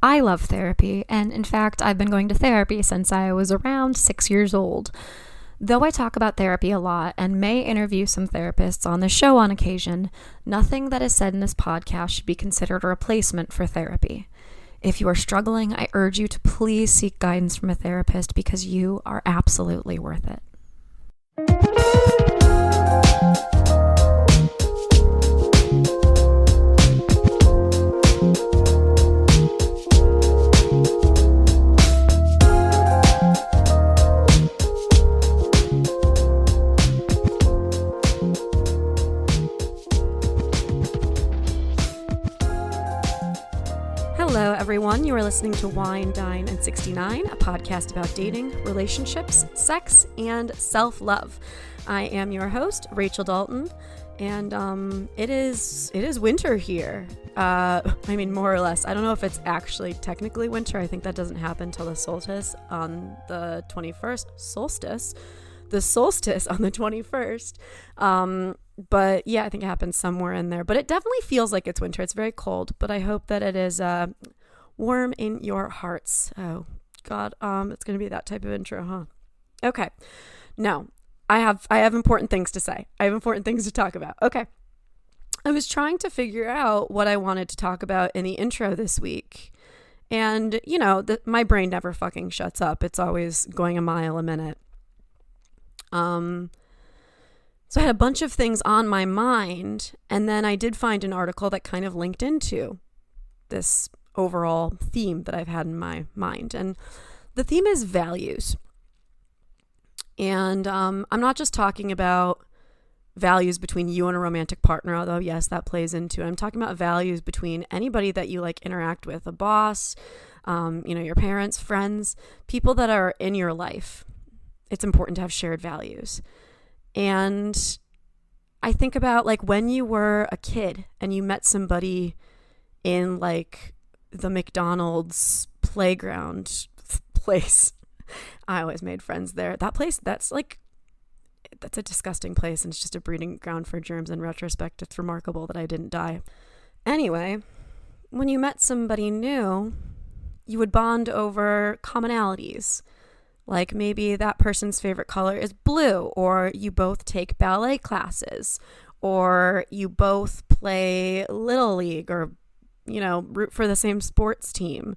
I love therapy, and in fact, I've been going to therapy since I was around 6 years old. Though I talk about therapy a lot and may interview some therapists on the show on occasion, nothing that is said in this podcast should be considered a replacement for therapy. If you are struggling, I urge you to please seek guidance from a therapist because you are absolutely worth it. Hello, everyone. You are listening to Wine, Dine, and 69, a podcast about dating, relationships, sex, and self-love. I am your host, Rachel Dalton, and it is winter here. More or less. I don't know if it's actually technically winter. I think that doesn't happen till the solstice on the 21st. The solstice on the 21st. But yeah, I think it happens somewhere in there. But it definitely feels like it's winter. It's very cold, but I hope that it is warm in your hearts. Oh God, it's gonna be that type of intro, huh? Okay, no, I have important things to say. I have important things to talk about. Okay, I was trying to figure out what I wanted to talk about in the intro this week, and you know, my brain never fucking shuts up. It's always going a mile a minute. So I had a bunch of things on my mind, and then I did find an article that kind of linked into this overall theme that I've had in my mind. And the theme is values. And I'm not just talking about values between you and a romantic partner, although yes, that plays into it. I'm talking about values between anybody that you like interact with, a boss, your parents, friends, people that are in your life. It's important to have shared values. And I think about like when you were a kid and you met somebody in like the McDonald's playground place. I always made friends there. That place, that's a disgusting place, and it's just a breeding ground for germs. In retrospect, it's remarkable that I didn't die. Anyway, when you met somebody new, you would bond over commonalities. Like maybe that person's favorite color is blue, or you both take ballet classes, or you both play Little League, or, root for the same sports team,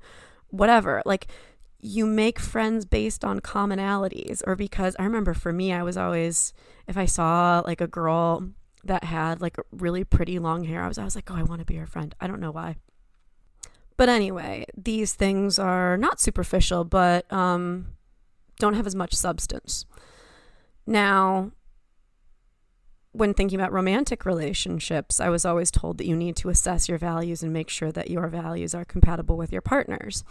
whatever. Like you make friends based on commonalities, or because I remember for me, I was always, if I saw like a girl that had like really pretty long hair, I was like, oh, I want to be her friend. I don't know why. But anyway, these things are not superficial, but, don't have as much substance. Now, when thinking about romantic relationships, I was always told that you need to assess your values and make sure that your values are compatible with your partner's.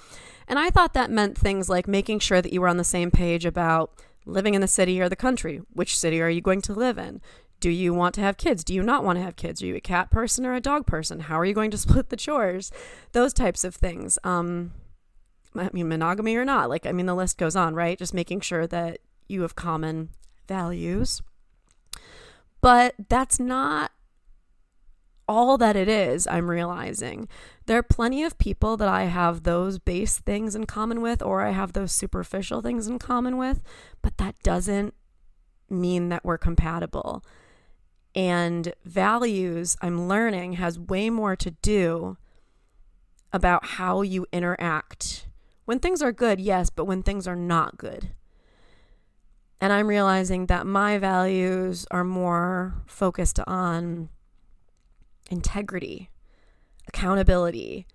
And I thought that meant things like making sure that you were on the same page about living in the city or the country. Which city are you going to live in? Do you want to have kids? Do you not want to have kids? Are you a cat person or a dog person? How are you going to split the chores? Those types of things. Monogamy or not, the list goes on, right? Just making sure that you have common values. But that's not all that it is, I'm realizing. There are plenty of people that I have those base things in common with, or I have those superficial things in common with, but that doesn't mean that we're compatible. And values, I'm learning, has way more to do about how you interact. When things are good, yes, but when things are not good. And I'm realizing that my values are more focused on integrity, accountability,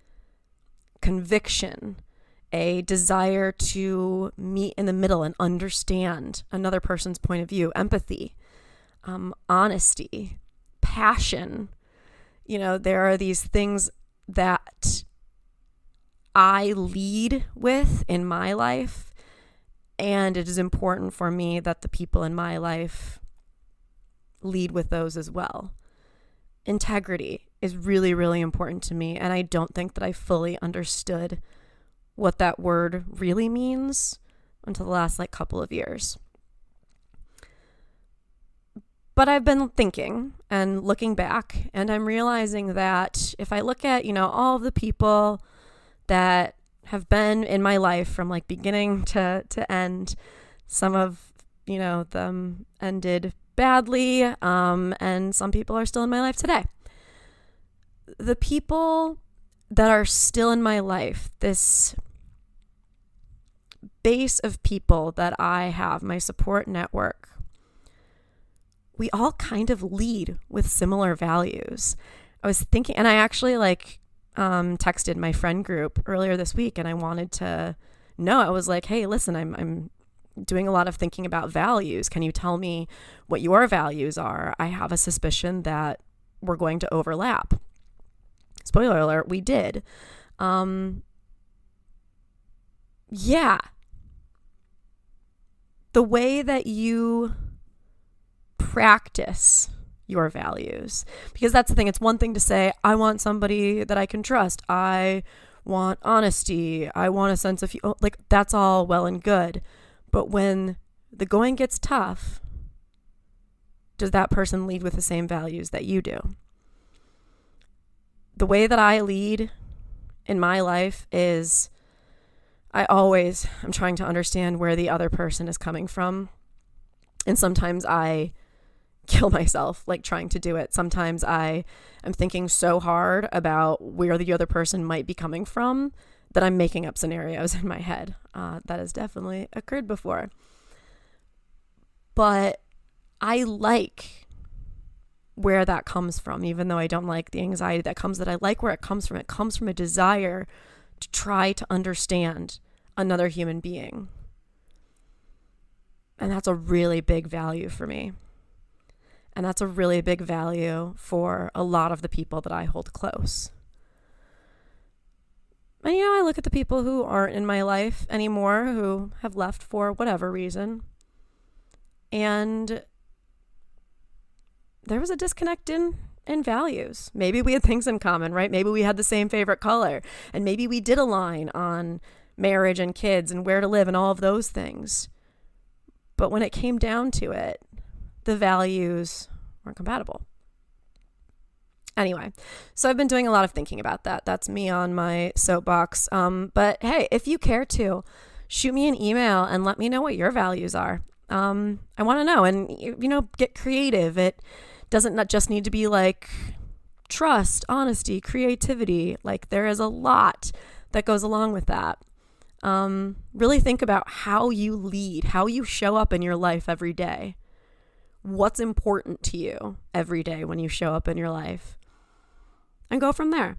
conviction, a desire to meet in the middle and understand another person's point of view, empathy, honesty, passion. There are these things that I lead with in my life, and it is important for me that the people in my life lead with those as well. Integrity is really, really important to me, and I don't think that I fully understood what that word really means until the last couple of years. But I've been thinking and looking back, and I'm realizing that if I look at, all of the people that have been in my life from like beginning to end. Some of, them ended badly, and some people are still in my life today. The people that are still in my life, this base of people that I have, my support network, we all kind of lead with similar values. I was thinking, and I actually texted my friend group earlier this week, and I wanted to know. I was like, hey, listen, I'm doing a lot of thinking about values. Can you tell me what your values are? I have a suspicion that we're going to overlap. Spoiler alert, we did. Yeah. The way that you practice your values, because that's the thing. It's one thing to say, I want somebody that I can trust. I want honesty. I want a sense of, like, that's all well and good. But when the going gets tough, does that person lead with the same values that you do? The way that I lead in my life is I'm trying to understand where the other person is coming from. And sometimes I kill myself trying to do it. Sometimes I am thinking so hard about where the other person might be coming from that I'm making up scenarios in my head. That has definitely occurred before. But I like where that comes from, even though I don't like the anxiety that comes, that I like where it comes from. It comes from a desire to try to understand another human being. And that's a really big value for me. And that's a really big value for a lot of the people that I hold close. And, I look at the people who aren't in my life anymore, who have left for whatever reason. And there was a disconnect in values. Maybe we had things in common, right? Maybe we had the same favorite color. And maybe we did align on marriage and kids and where to live and all of those things. But when it came down to it, the values weren't compatible. Anyway, so I've been doing a lot of thinking about that. That's me on my soapbox. But hey, if you care to, shoot me an email and let me know what your values are. I want to know, and get creative. It doesn't not just need to be like trust, honesty, creativity. There is a lot that goes along with that. Really think about how you lead, how you show up in your life every day. What's important to you every day when you show up in your life, and go from there.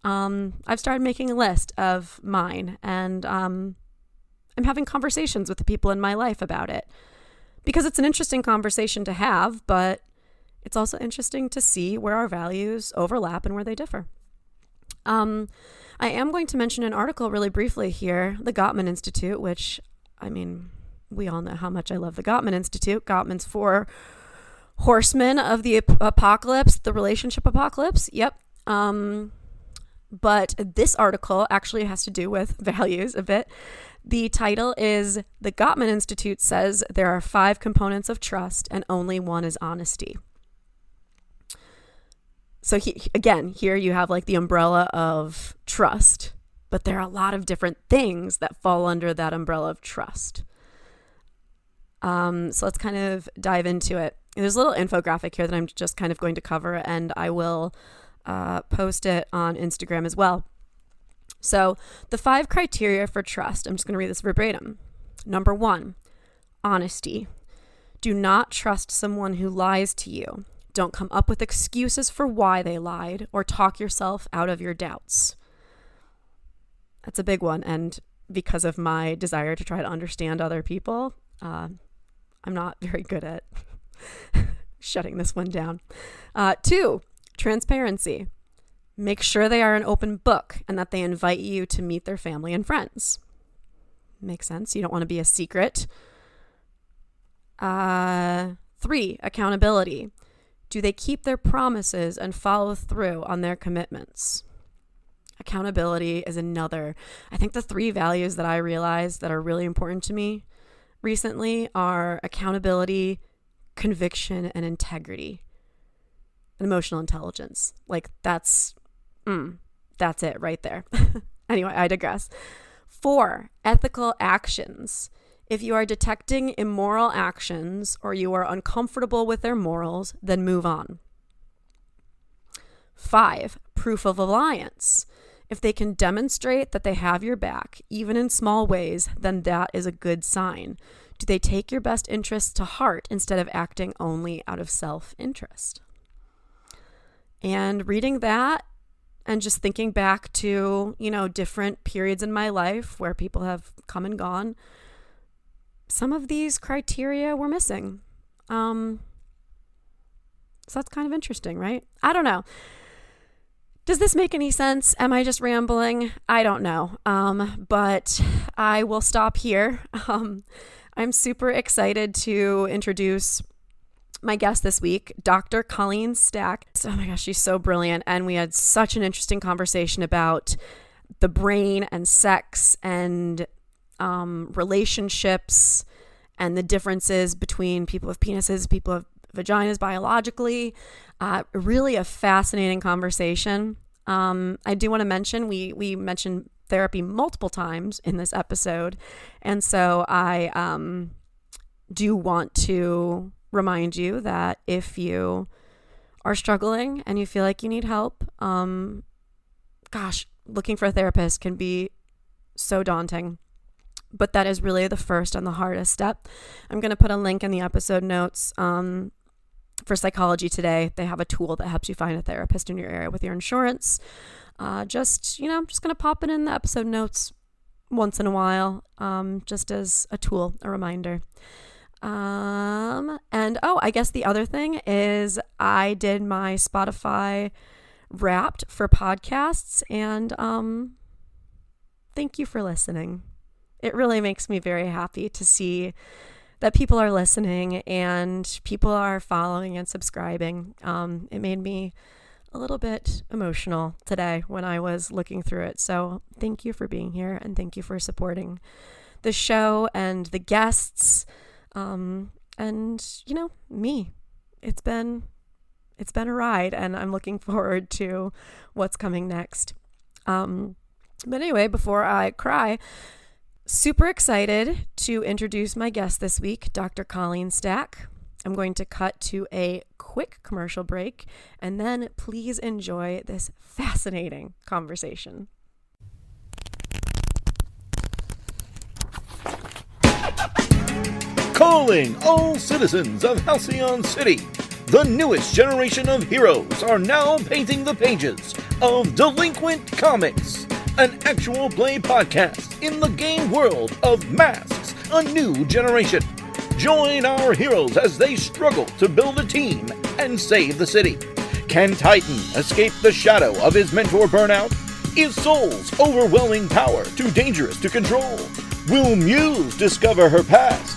I've started making a list of mine, and I'm having conversations with the people in my life about it, because it's an interesting conversation to have, but it's also interesting to see where our values overlap and where they differ. I am going to mention an article really briefly here, the Gottman Institute, which, we all know how much I love the Gottman Institute. Gottman's 4 horsemen of the apocalypse, the relationship apocalypse. Yep. But this article actually has to do with values a bit. The title is The Gottman Institute Says There Are 5 Components of Trust and Only One is Honesty. So here you have the umbrella of trust, but there are a lot of different things that fall under that umbrella of trust. So let's kind of dive into it. There's a little infographic here that I'm just kind of going to cover, and I will post it on Instagram as well. So the 5 criteria for trust, I'm just going to read this verbatim. Number 1, honesty. Do not trust someone who lies to you. Don't come up with excuses for why they lied or talk yourself out of your doubts. That's a big one. And because of my desire to try to understand other people, I'm not very good at shutting this one down. 2, transparency. Make sure they are an open book and that they invite you to meet their family and friends. Makes sense. You don't want to be a secret. 3, accountability. Do they keep their promises and follow through on their commitments? Accountability is another. I think the 3 values that I realized that are really important to me recently are accountability, conviction, and integrity, and emotional intelligence. That's it right there. Anyway, I digress. 4, ethical actions. If you are detecting immoral actions or you are uncomfortable with their morals, then move on. 5, proof of alliance. If they can demonstrate that they have your back, even in small ways, then that is a good sign. Do they take your best interests to heart instead of acting only out of self-interest? And reading that and just thinking back to, different periods in my life where people have come and gone, some of these criteria were missing. So that's kind of interesting, right? I don't know. Does this make any sense? Am I just rambling? I don't know. But I will stop here. I'm super excited to introduce my guest this week, Dr. Colleen Stack. Oh my gosh, she's so brilliant. And we had such an interesting conversation about the brain and sex and relationships and the differences between people with penises, people with vaginas biologically. Really a fascinating conversation. I do want to mention, we mentioned therapy multiple times in this episode. And so I do want to remind you that if you are struggling and you feel like you need help, looking for a therapist can be so daunting. But that is really the first and the hardest step. I'm going to put a link in the episode notes for Psychology Today. They have a tool that helps you find a therapist in your area with your insurance. I'm just going to pop it in the episode notes once in a while, just as a tool, a reminder. I guess the other thing is I did my Spotify Wrapped for podcasts, and thank you for listening. It really makes me very happy to see that people are listening and people are following and subscribing. It made me a little bit emotional today when I was looking through it. So thank you for being here, and thank you for supporting the show and the guests. Me. It's been a ride, and I'm looking forward to what's coming next. But anyway, before I cry, super excited to introduce my guest this week, Dr. Colleen Stack. I'm going to cut to a quick commercial break, and then please enjoy this fascinating conversation. Calling all citizens of Halcyon City. The newest generation of heroes are now painting the pages of Delinquent Comics, an actual play podcast in the game world of Masks, a new generation. Join our heroes as they struggle to build a team and save the city. Can Titan escape the shadow of his mentor burnout? Is Soul's overwhelming power too dangerous to control? Will Muse discover her past?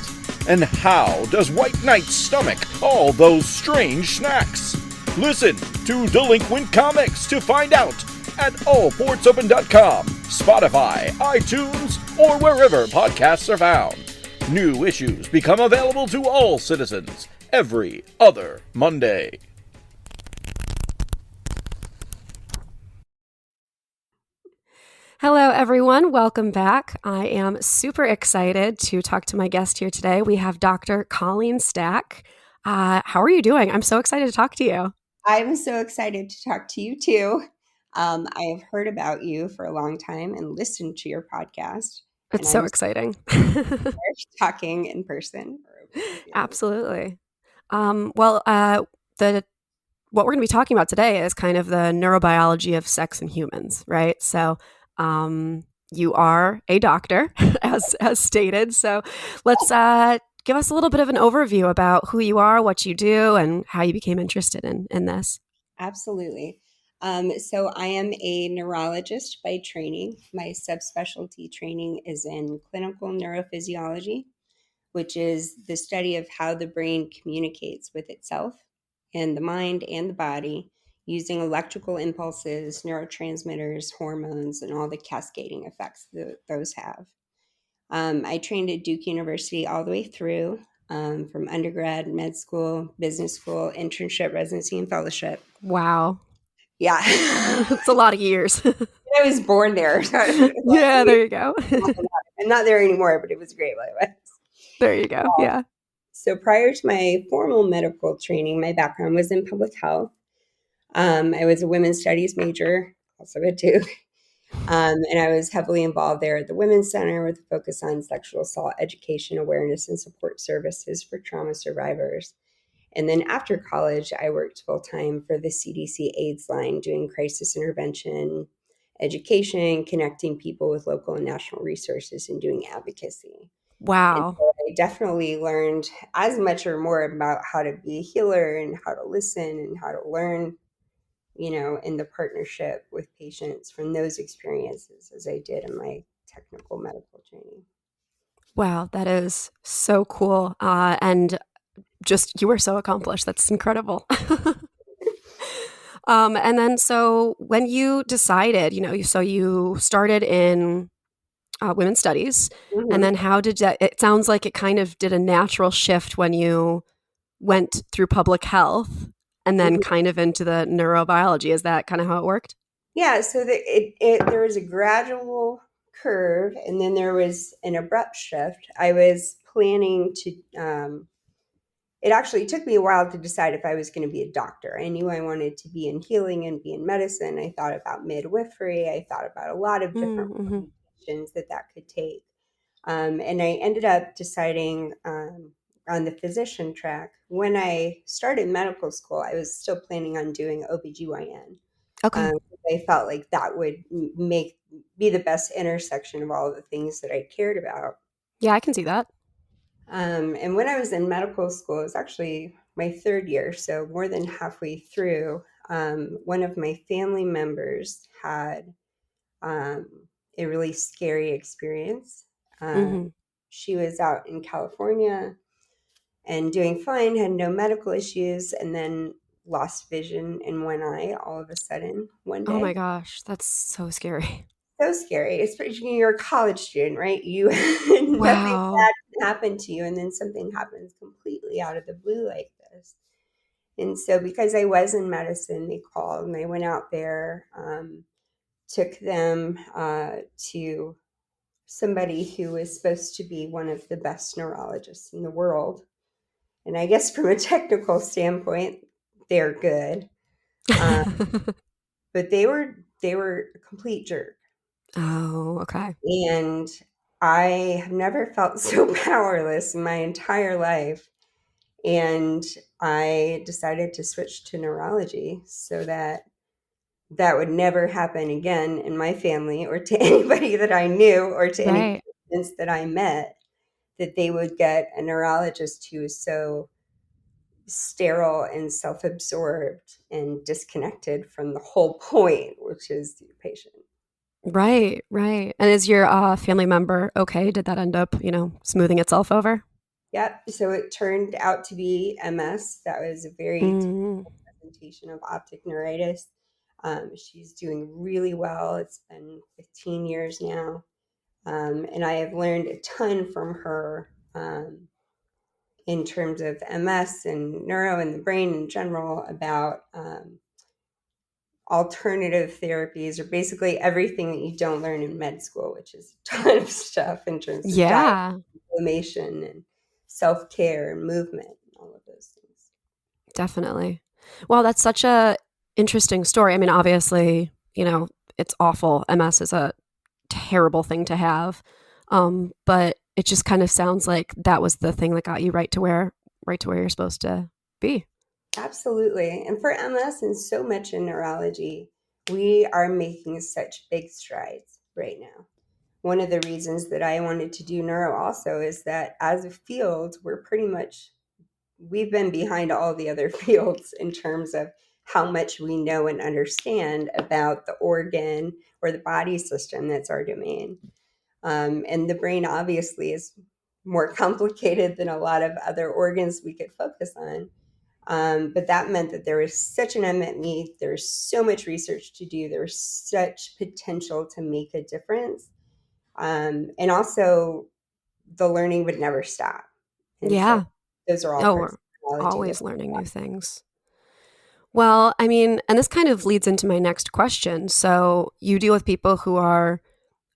And how does White Knight stomach all those strange snacks? Listen to Delinquent Comics to find out at allportsopen.com, Spotify, iTunes, or wherever podcasts are found. New issues become available to all citizens every other Monday. Hello, everyone. Welcome back. I am super excited to talk to my guest here today. We have Dr. Colleen Stack. How are you doing? I'm so excited to talk to you. I'm so excited to talk to you too. I have heard about you for a long time and listened to your podcast. It's so exciting. Talking in person. Absolutely. What we're going to be talking about today is kind of the neurobiology of sex in humans, right? So you are a doctor, as stated. So let's give us a little bit of an overview about who you are, what you do, and how you became interested in this. Absolutely. So I am a neurologist by training. My subspecialty training is in clinical neurophysiology, which is the study of how the brain communicates with itself and the mind and the body using electrical impulses, neurotransmitters, hormones, and all the cascading effects that those have. I trained at Duke University all the way through, from undergrad, med school, business school, internship, residency, and fellowship. Wow. Yeah. It's a lot of years. I was born there. So Yeah, there you go. I'm not there anymore, but it was great while I was. There you go. Yeah. So prior to my formal medical training, my background was in public health. I was a women's studies major, also at Duke. And I was heavily involved there at the Women's Center with a focus on sexual assault education, awareness, and support services for trauma survivors. And then after college, I worked full time for the CDC AIDS line, doing crisis intervention, education, connecting people with local and national resources, and doing advocacy. And Wow. so I definitely learned as much or more about how to be a healer and how to listen and how to learn, in the partnership with patients from those experiences as I did in my technical medical training. Wow, that is so cool. And just you were so accomplished. That's incredible. And then so when you decided, so you started in women's studies, and Mm-hmm. then how did that? It sounds like it kind of did a natural shift when you went through public health and then Mm-hmm. kind of into the neurobiology. Is that kind of how it worked? Yeah, so there was a gradual curve, and then there was an abrupt shift. I was planning to. It actually took me a while to decide if I was going to be a doctor. I knew I wanted to be in healing and be in medicine. I thought about midwifery. I thought about a lot of different Mm-hmm. orientations that could take. And I ended up deciding on the physician track. When I started medical school, I was still planning on doing OBGYN. Okay. I felt like that would be the best intersection of all of the things that I cared about. Yeah, I can see that. And when I was in medical school, it was actually my third year, so more than halfway through. One of my family members had um, a really scary experience. Mm-hmm. She was out in California and doing fine, had no medical issues, and then lost vision in one eye all of a sudden one Oh my day. gosh, that's so scary. So scary, especially you're a college student, right? You nothing Wow. bad can happen to you, and then something happens completely out of the blue like this. And so, because I was in medicine, they called and I went out there, took them to somebody who was supposed to be one of the best neurologists in the world. And I guess from a technical standpoint, they're good, uh, but they were a complete jerk. Oh, okay. And I have never felt so powerless in my entire life. And I decided to switch to neurology so that that would never happen again in my family or to anybody that I knew or to any Right. patients that I met, that they would get a neurologist who is so sterile and self-absorbed and disconnected from the whole point, which is the patient. Right, right. And is your family member okay? Did that end up, smoothing itself over? Yep. So it turned out to be MS. That was a very Mm. typical presentation of optic neuritis. She's doing really well. It's been 15 years now. And I have learned a ton from her in terms of MS and neuro and the brain in general about alternative therapies, or basically everything that you don't learn in med school, which is a ton of stuff in terms of diet, Yeah, inflammation, and self-care and movement and all of those things. definitely. Well, that's such a interesting story. I mean, obviously, it's awful. MS is a terrible thing to have. But it just kind of sounds like that was the thing that got you right to where you're supposed to be. Absolutely. And for MS and so much in neurology, we are making such big strides right now. One of the reasons that I wanted to do neuro also is that as a field, we've been behind all the other fields in terms of how much we know and understand about the organ or the body system that's our domain. And the brain obviously is more complicated than a lot of other organs we could focus on. But that meant that there was such an unmet need. There's so much research to do. There's such potential to make a difference. And also, the learning would never stop. And so Yeah. those are all Oh, parts we're of technology that. always learning new things. Well, I mean, and this kind of leads into my next question. So you deal with people who are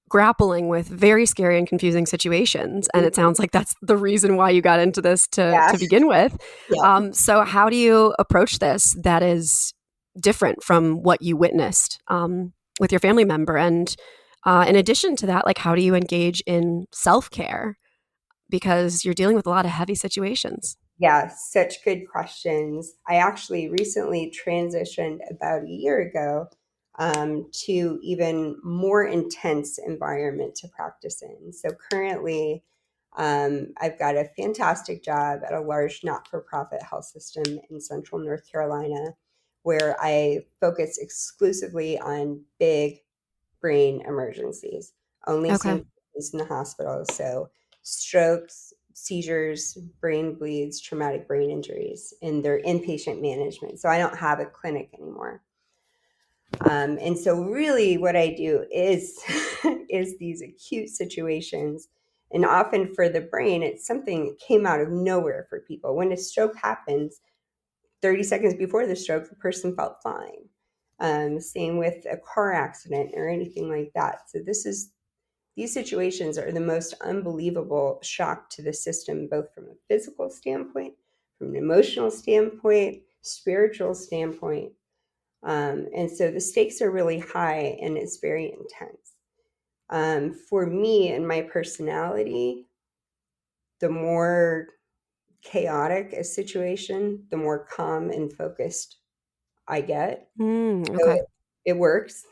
grappling with very scary and confusing situations, and it sounds like that's the reason why you got into this Yeah. to begin with. Yeah. So how do you approach this that is different from what you witnessed with your family member? And in addition to that, like, how do you engage in self-care? Because you're dealing with a lot of heavy situations. Yeah, such good questions. I actually recently transitioned about a year ago to even more intense environment to practice in. So currently, I've got a fantastic job at a large not-for-profit health system in central North Carolina, where I focus exclusively on big brain emergencies, only Okay. seeing patients in the hospital. So strokes, seizures, brain bleeds, traumatic brain injuries, and they're inpatient management. So I don't have a clinic anymore. And so really what I do is is these acute situations. And often for the brain, it's something that came out of nowhere for people. When a stroke happens, 30 seconds before the stroke, the person felt fine. Same with a car accident or anything like that. So these situations are the most unbelievable shock to the system, both from a physical standpoint, from an emotional standpoint, spiritual standpoint. And so the stakes are really high and it's very intense. For me and my personality, the more chaotic a situation, the more calm and focused I get. So Okay. it works.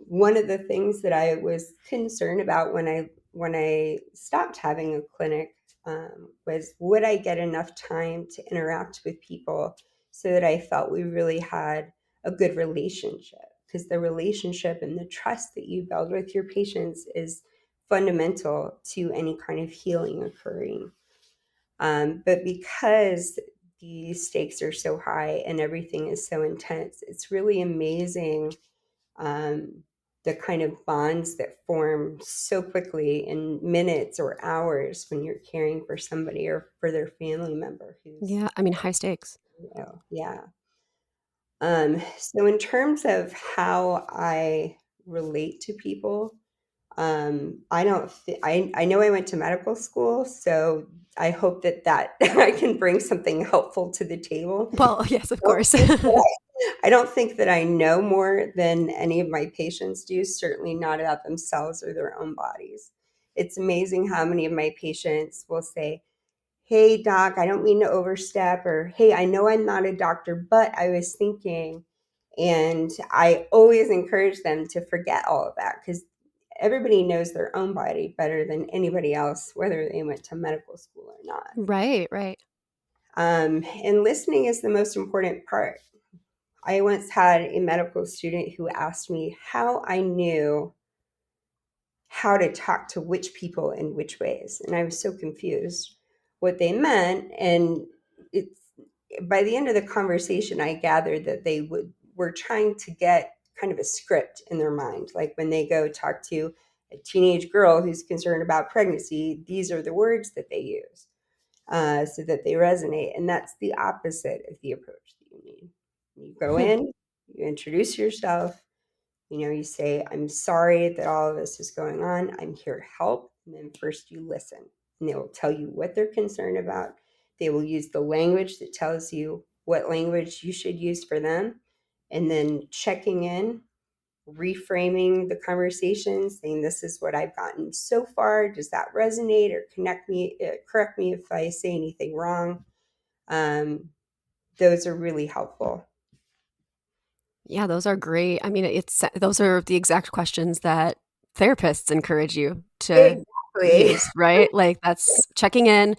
One of the things that I was concerned about when I stopped having a clinic was, would I get enough time to interact with people so that I felt we really had a good relationship? Because the relationship and the trust that you build with your patients is fundamental to any kind of healing occurring. But because the stakes are so high and everything is so intense, it's really amazing the kind of bonds that form so quickly in minutes or hours when you're caring for somebody or for their family member who's, Yeah. I mean, high stakes. yeah. So in terms of how I relate to people, I don't. I know I went to medical school, so I hope that I can bring something helpful to the table. Well, yes, of I don't course. think that I don't think that I know more than any of my patients do. Certainly not about themselves or their own bodies. It's amazing how many of my patients will say, "Hey, doc, I don't mean to overstep," or "Hey, I know I'm not a doctor, but I was thinking." And I always encourage them to forget all of that because everybody knows their own body better than anybody else, whether they went to medical school or not. Right, right. And listening is the most important part. I once had a medical student who asked me how I knew how to talk to which people in which ways. And I was so confused what they meant. And it's by the end of the conversation, I gathered that were trying to get kind of a script in their mind. Like when they go talk to a teenage girl who's concerned about pregnancy, these are the words that they use so that they resonate. And that's the opposite of the approach that you need. You go in, you introduce yourself, you say, "I'm sorry that all of this is going on. I'm here to help." And then first you listen, and they will tell you what they're concerned about. They will use the language that tells you what language you should use for them. And then checking in, reframing the conversation, saying, "This is what I've gotten so far. Does that resonate or correct me if I say anything wrong?" Those are really helpful. Yeah, those are great. I mean, those are the exact questions that therapists encourage you to Exactly. use, right? Like that's checking in,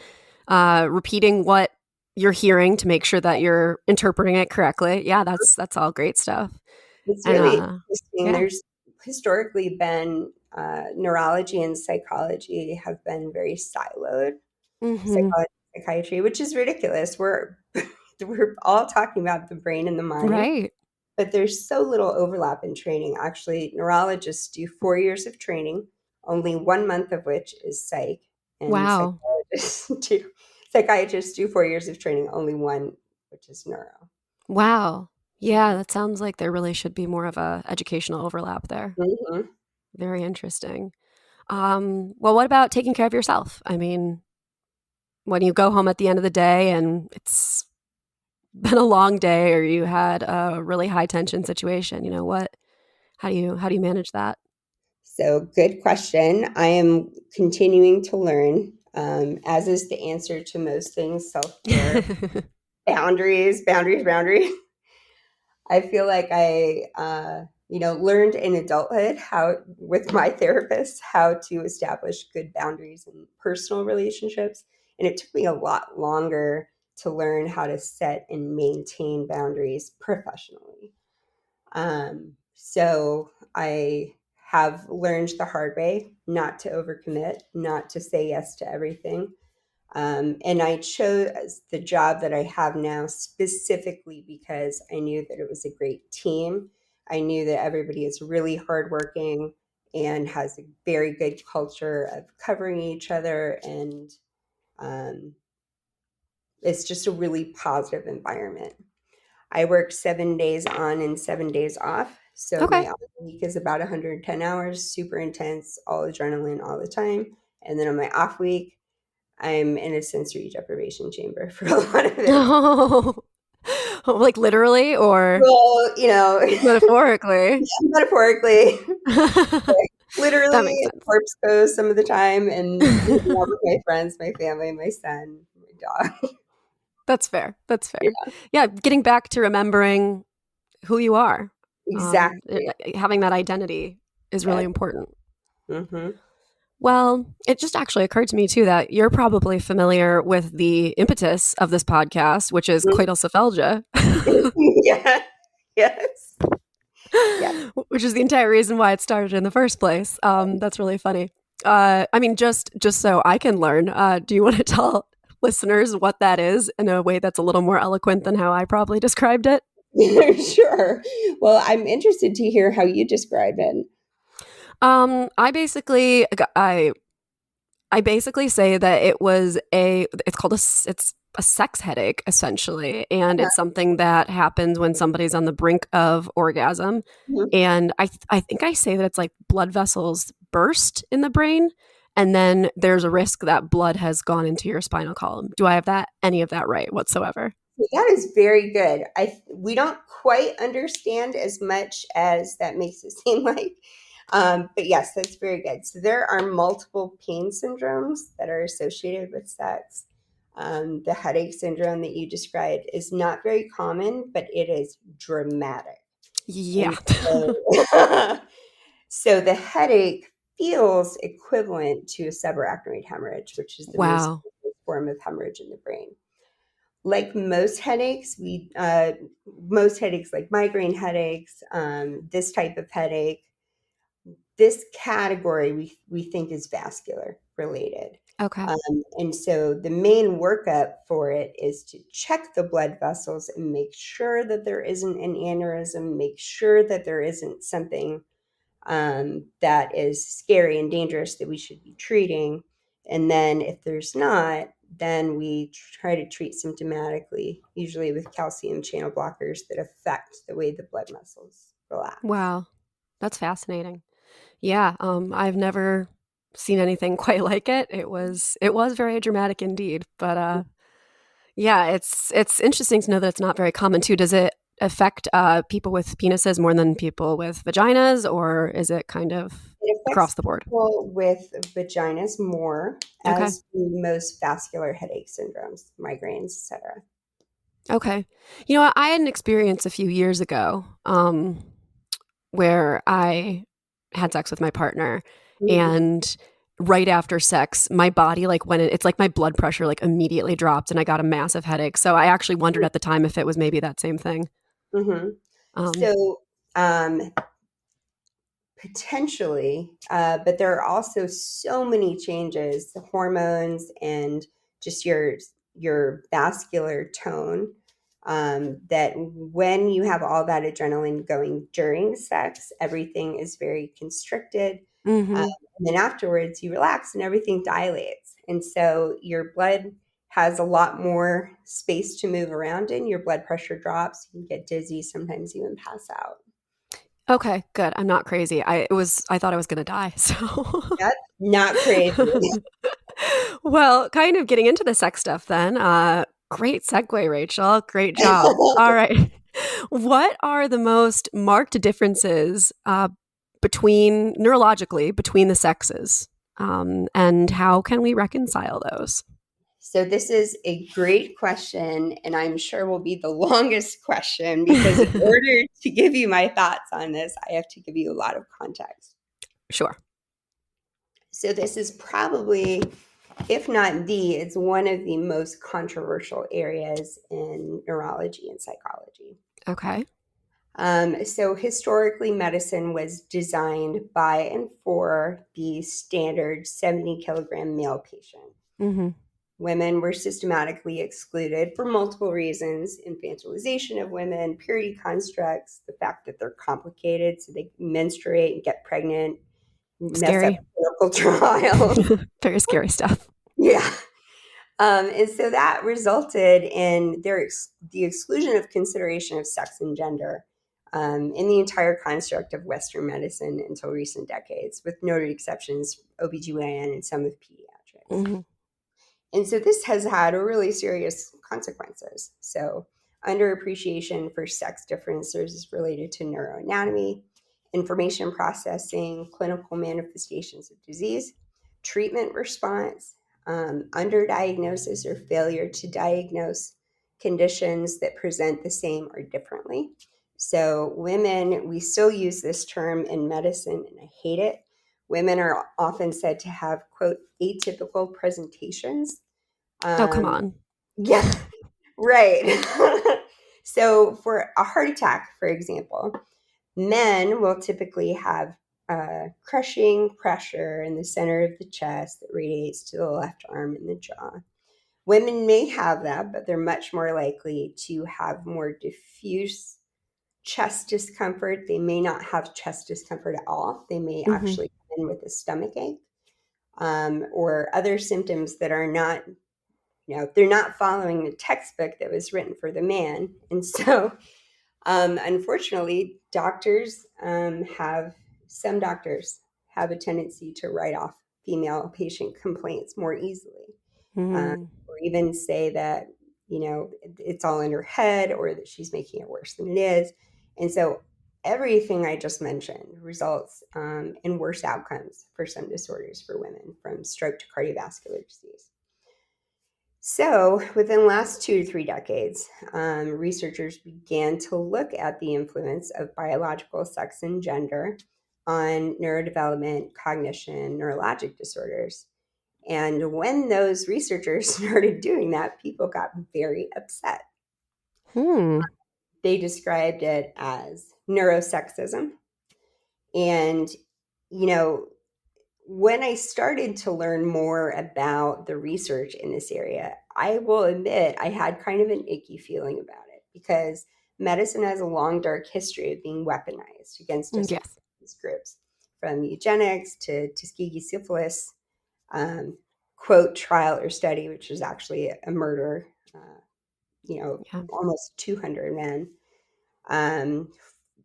repeating what you're hearing to make sure that you're interpreting it correctly. Yeah, that's all great stuff. It's And really interesting. yeah. There's historically been neurology and psychology have been very siloed. Hmm. Psychology, psychiatry, which is ridiculous. We're all talking about the brain and the mind, Right. but there's so little overlap in training. Actually, neurologists do 4 years of training, only 1 month of which is psych, and Wow. psychologists do 4 years of training, only one which is neuro. Wow. Yeah, that sounds like there really should be more of a educational overlap there. Mm-hmm. Very interesting. Well, what about taking care of yourself? I mean, when you go home at the end of the day and it's been a long day or you had a really high tension situation, how do you manage that? So, good question. I am continuing to learn, as is the answer to most things, self-care, boundaries, boundaries, boundaries. I feel like learned in adulthood with my therapist, how to establish good boundaries in personal relationships. And it took me a lot longer to learn how to set and maintain boundaries professionally. So I have learned the hard way not to overcommit, not to say yes to everything. And I chose the job that I have now specifically because I knew that it was a great team. I knew that everybody is really hardworking and has a very good culture of covering each other. And um, it's just a really positive environment. I work 7 days on and 7 days off. So Okay. my off week is about 110 hours, super intense, all adrenaline all the time. And then on my off week, I'm in a sensory deprivation chamber for a lot of it. Oh, like literally or Well, metaphorically? metaphorically, That literally, makes sense. corpse pose some of the time and hanging out with my friends, my family, my son, my dog. That's fair. That's fair. Yeah, Yeah, getting back to remembering who you are. exactly. Having that identity is really Yes. important. Mm-hmm. Well, it just actually occurred to me too that you're probably familiar with the impetus of this podcast, which is coital cephalgia, Yeah. Yes. Yeah. which is the entire reason why it started in the first place. That's really funny. I mean, just so I can learn, do you want to tell listeners what that is in a way that's a little more eloquent than how I probably described it? Sure. Well, I'm interested to hear how you describe it. I basically say that it's a sex headache essentially, and it's something that happens when somebody's on the brink of orgasm. Mhm. And I think I say that it's like blood vessels burst in the brain, and then there's a risk that blood has gone into your spinal column. Do I have any of that right whatsoever? That is very good. We don't quite understand as much as that makes it seem like. But yes, that's very good. So there are multiple pain syndromes that are associated with sex. The headache syndrome that you described is not very common, but it is dramatic. Yeah. So, so the headache feels equivalent to a subarachnoid hemorrhage, which is the most Wow. common form of hemorrhage in the brain. Like most headaches, like migraine headaches, this type of headache, this category we think is vascular related. Okay. And so the main workup for it is to check the blood vessels and make sure that there isn't an aneurysm, make sure that there isn't something that is scary and dangerous that we should be treating. And then if there's not, then we try to treat symptomatically, usually with calcium channel blockers that affect the way the blood vessels relax. Wow. That's fascinating. Yeah, I've never seen anything quite like it. It was very dramatic indeed. But yeah, it's interesting to know that it's not very common too. Does it affect people with penises more than people with vaginas, or is it kind of It across affects the board? people with vaginas more, Okay. as do most vascular headache syndromes, migraines, etc. Okay. You know what? I had an experience a few years ago where I had sex with my partner, Mm-hmm. and right after sex, my body it's like my blood pressure like immediately dropped and I got a massive headache. So I actually wondered at the time if it was maybe that same thing. Mm-hmm. Um, So potentially, but there are also so many changes, the hormones and just your vascular tone, that when you have all that adrenaline going during sex, everything is very constricted. mhm. And then afterwards, you relax and everything dilates. And so your blood has a lot more space to move around in. Your blood pressure drops, you can get dizzy, sometimes even pass out. Okay, good. I'm not crazy. I thought I was gonna die. So That's not crazy. well, kind of getting into the sex stuff then. Great segue, Rachel. Great job. All right. What are the most marked differences neurologically between the sexes? And how can we reconcile those? So this is a great question, and I'm sure will be the longest question because in order to give you my thoughts on this, I have to give you a lot of context. Sure. So this is probably, if not it's one of the most controversial areas in neurology and psychology. Okay. So historically, medicine was designed by and for the standard 70-kilogram male patient. Mm-hmm. Women were systematically excluded for multiple reasons: infantilization of women, purity constructs, the fact that they're complicated, so they menstruate and get pregnant, Scary. mess up clinical trials. Very scary stuff. Yeah. And so that resulted in the exclusion of consideration of sex and gender in the entire construct of Western medicine until recent decades, with noted exceptions, OBGYN and some of pediatrics. Mm-hmm. And so this has had really serious consequences. So underappreciation for sex differences is related to neuroanatomy, information processing, clinical manifestations of disease, treatment response, underdiagnosis or failure to diagnose conditions that present the same or differently. So women, we still use this term in medicine, and I hate it. Women are often said to have, quote, atypical presentations. Oh, come on. Yeah, right. So for a heart attack, for example, men will typically have crushing pressure in the center of the chest that radiates to the left arm and the jaw. Women may have that, but they're much more likely to have more diffuse chest discomfort. They may not have chest discomfort at all. They may actually come in with a stomach ache or other symptoms that are not, they're not following the textbook that was written for the man. And so, unfortunately, some doctors have a tendency to write off female patient complaints more easily, or even say that, it's all in her head or that she's making it worse than it is. And so everything I just mentioned results in worse outcomes for some disorders for women, from stroke to cardiovascular disease. So within the last 2 to 3 decades, researchers began to look at the influence of biological sex and gender on neurodevelopment, cognition, neurologic disorders. And when those researchers started doing that, people got very upset. They described it as neurosexism. And, when I started to learn more about the research in this area, I will admit I had kind of an icky feeling about it, because medicine has a long, dark history of being weaponized against different groups, from eugenics to Tuskegee syphilis, quote, trial or study, which is actually a murder, almost 200 men.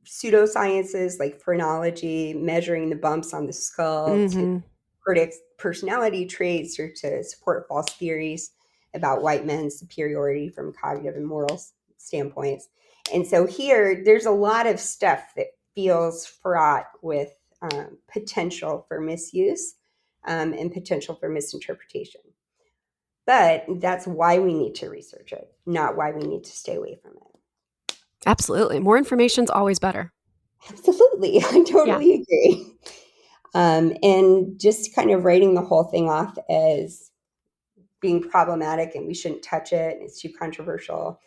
Pseudosciences like phrenology, measuring the bumps on the skull to predict personality traits or to support false theories about white men's superiority from cognitive and moral standpoints. And so here, there's a lot of stuff that feels fraught with potential for misuse and potential for misinterpretation. But that's why we need to research it, not why we need to stay away from it. Absolutely. More information is always better. Absolutely. I totally agree. And just kind of writing the whole thing off as being problematic and we shouldn't touch it, it's too controversial,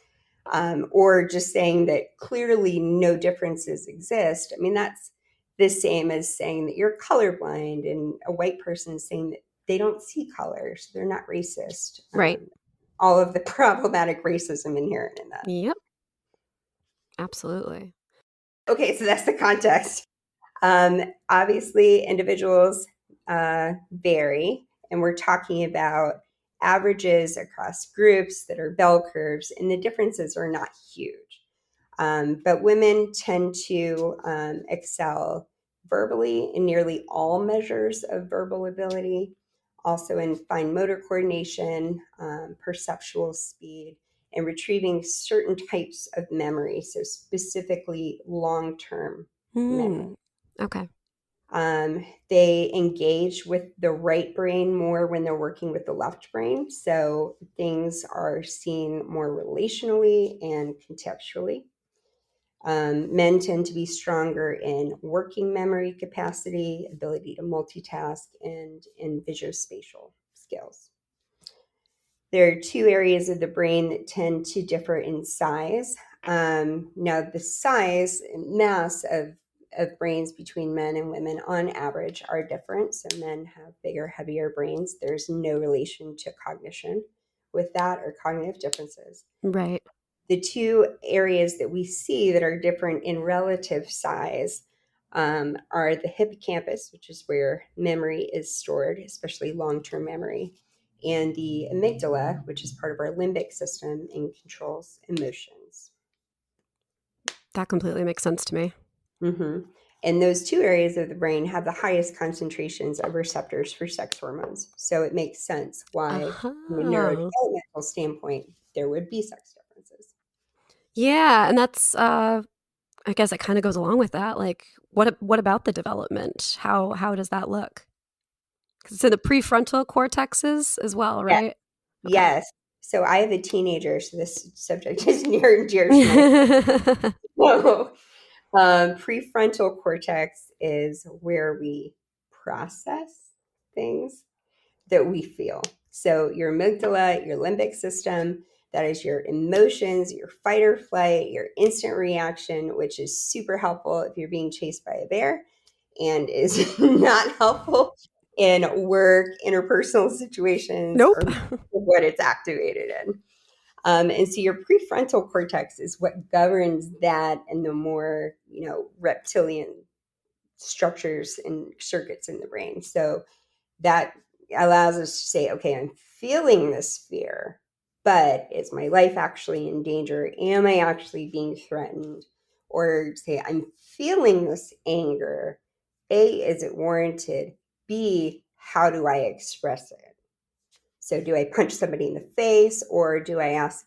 or just saying that clearly no differences exist. I mean, that's the same as saying that you're colorblind and a white person is saying that they don't see color, so they're not racist. Right. All of the problematic racism inherent in that. Yep. Absolutely. Okay, so that's the context. Obviously, individuals vary, and we're talking about averages across groups that are bell curves, and the differences are not huge. But women tend to excel verbally in nearly all measures of verbal ability, also in fine motor coordination, perceptual speed, and retrieving certain types of memory, so specifically long-term memory. Okay. They engage with the right brain more when they're working with the left brain, so things are seen more relationally and contextually. Men tend to be stronger in working memory capacity, ability to multitask, and in visuospatial skills. There are two areas of the brain that tend to differ in size. Now, the size and mass of brains between men and women on average are different. So men have bigger, heavier brains. There's no relation to cognition with that or cognitive differences. Right. The two areas that we see that are different in relative size are the hippocampus, which is where memory is stored, especially long-term memory, and the amygdala, which is part of our limbic system and controls emotions. That completely makes sense to me. Mm-hmm. And those two areas of the brain have the highest concentrations of receptors for sex hormones. So it makes sense why, from a neurodevelopmental standpoint, there would be sex differences. Yeah, and that's I guess it kind of goes along with that. Like, what about the development? How does that look? 'Cause it's in the prefrontal cortexes as well, right? Yeah. Okay. Yes. So I have a teenager, so this subject is near and dear to my heart. Prefrontal cortex is where we process things that we feel. So your amygdala, your limbic system, that is your emotions, your fight or flight, your instant reaction, which is super helpful if you're being chased by a bear and is not helpful in work, interpersonal situations, Nope. or what it's activated in. And so your prefrontal cortex is what governs that and the more, reptilian structures and circuits in the brain. So that allows us to say, okay, I'm feeling this fear, but is my life actually in danger? Am I actually being threatened? Or say, I'm feeling this anger. A, is it warranted? B, how do I express it? So do I punch somebody in the face, or do I ask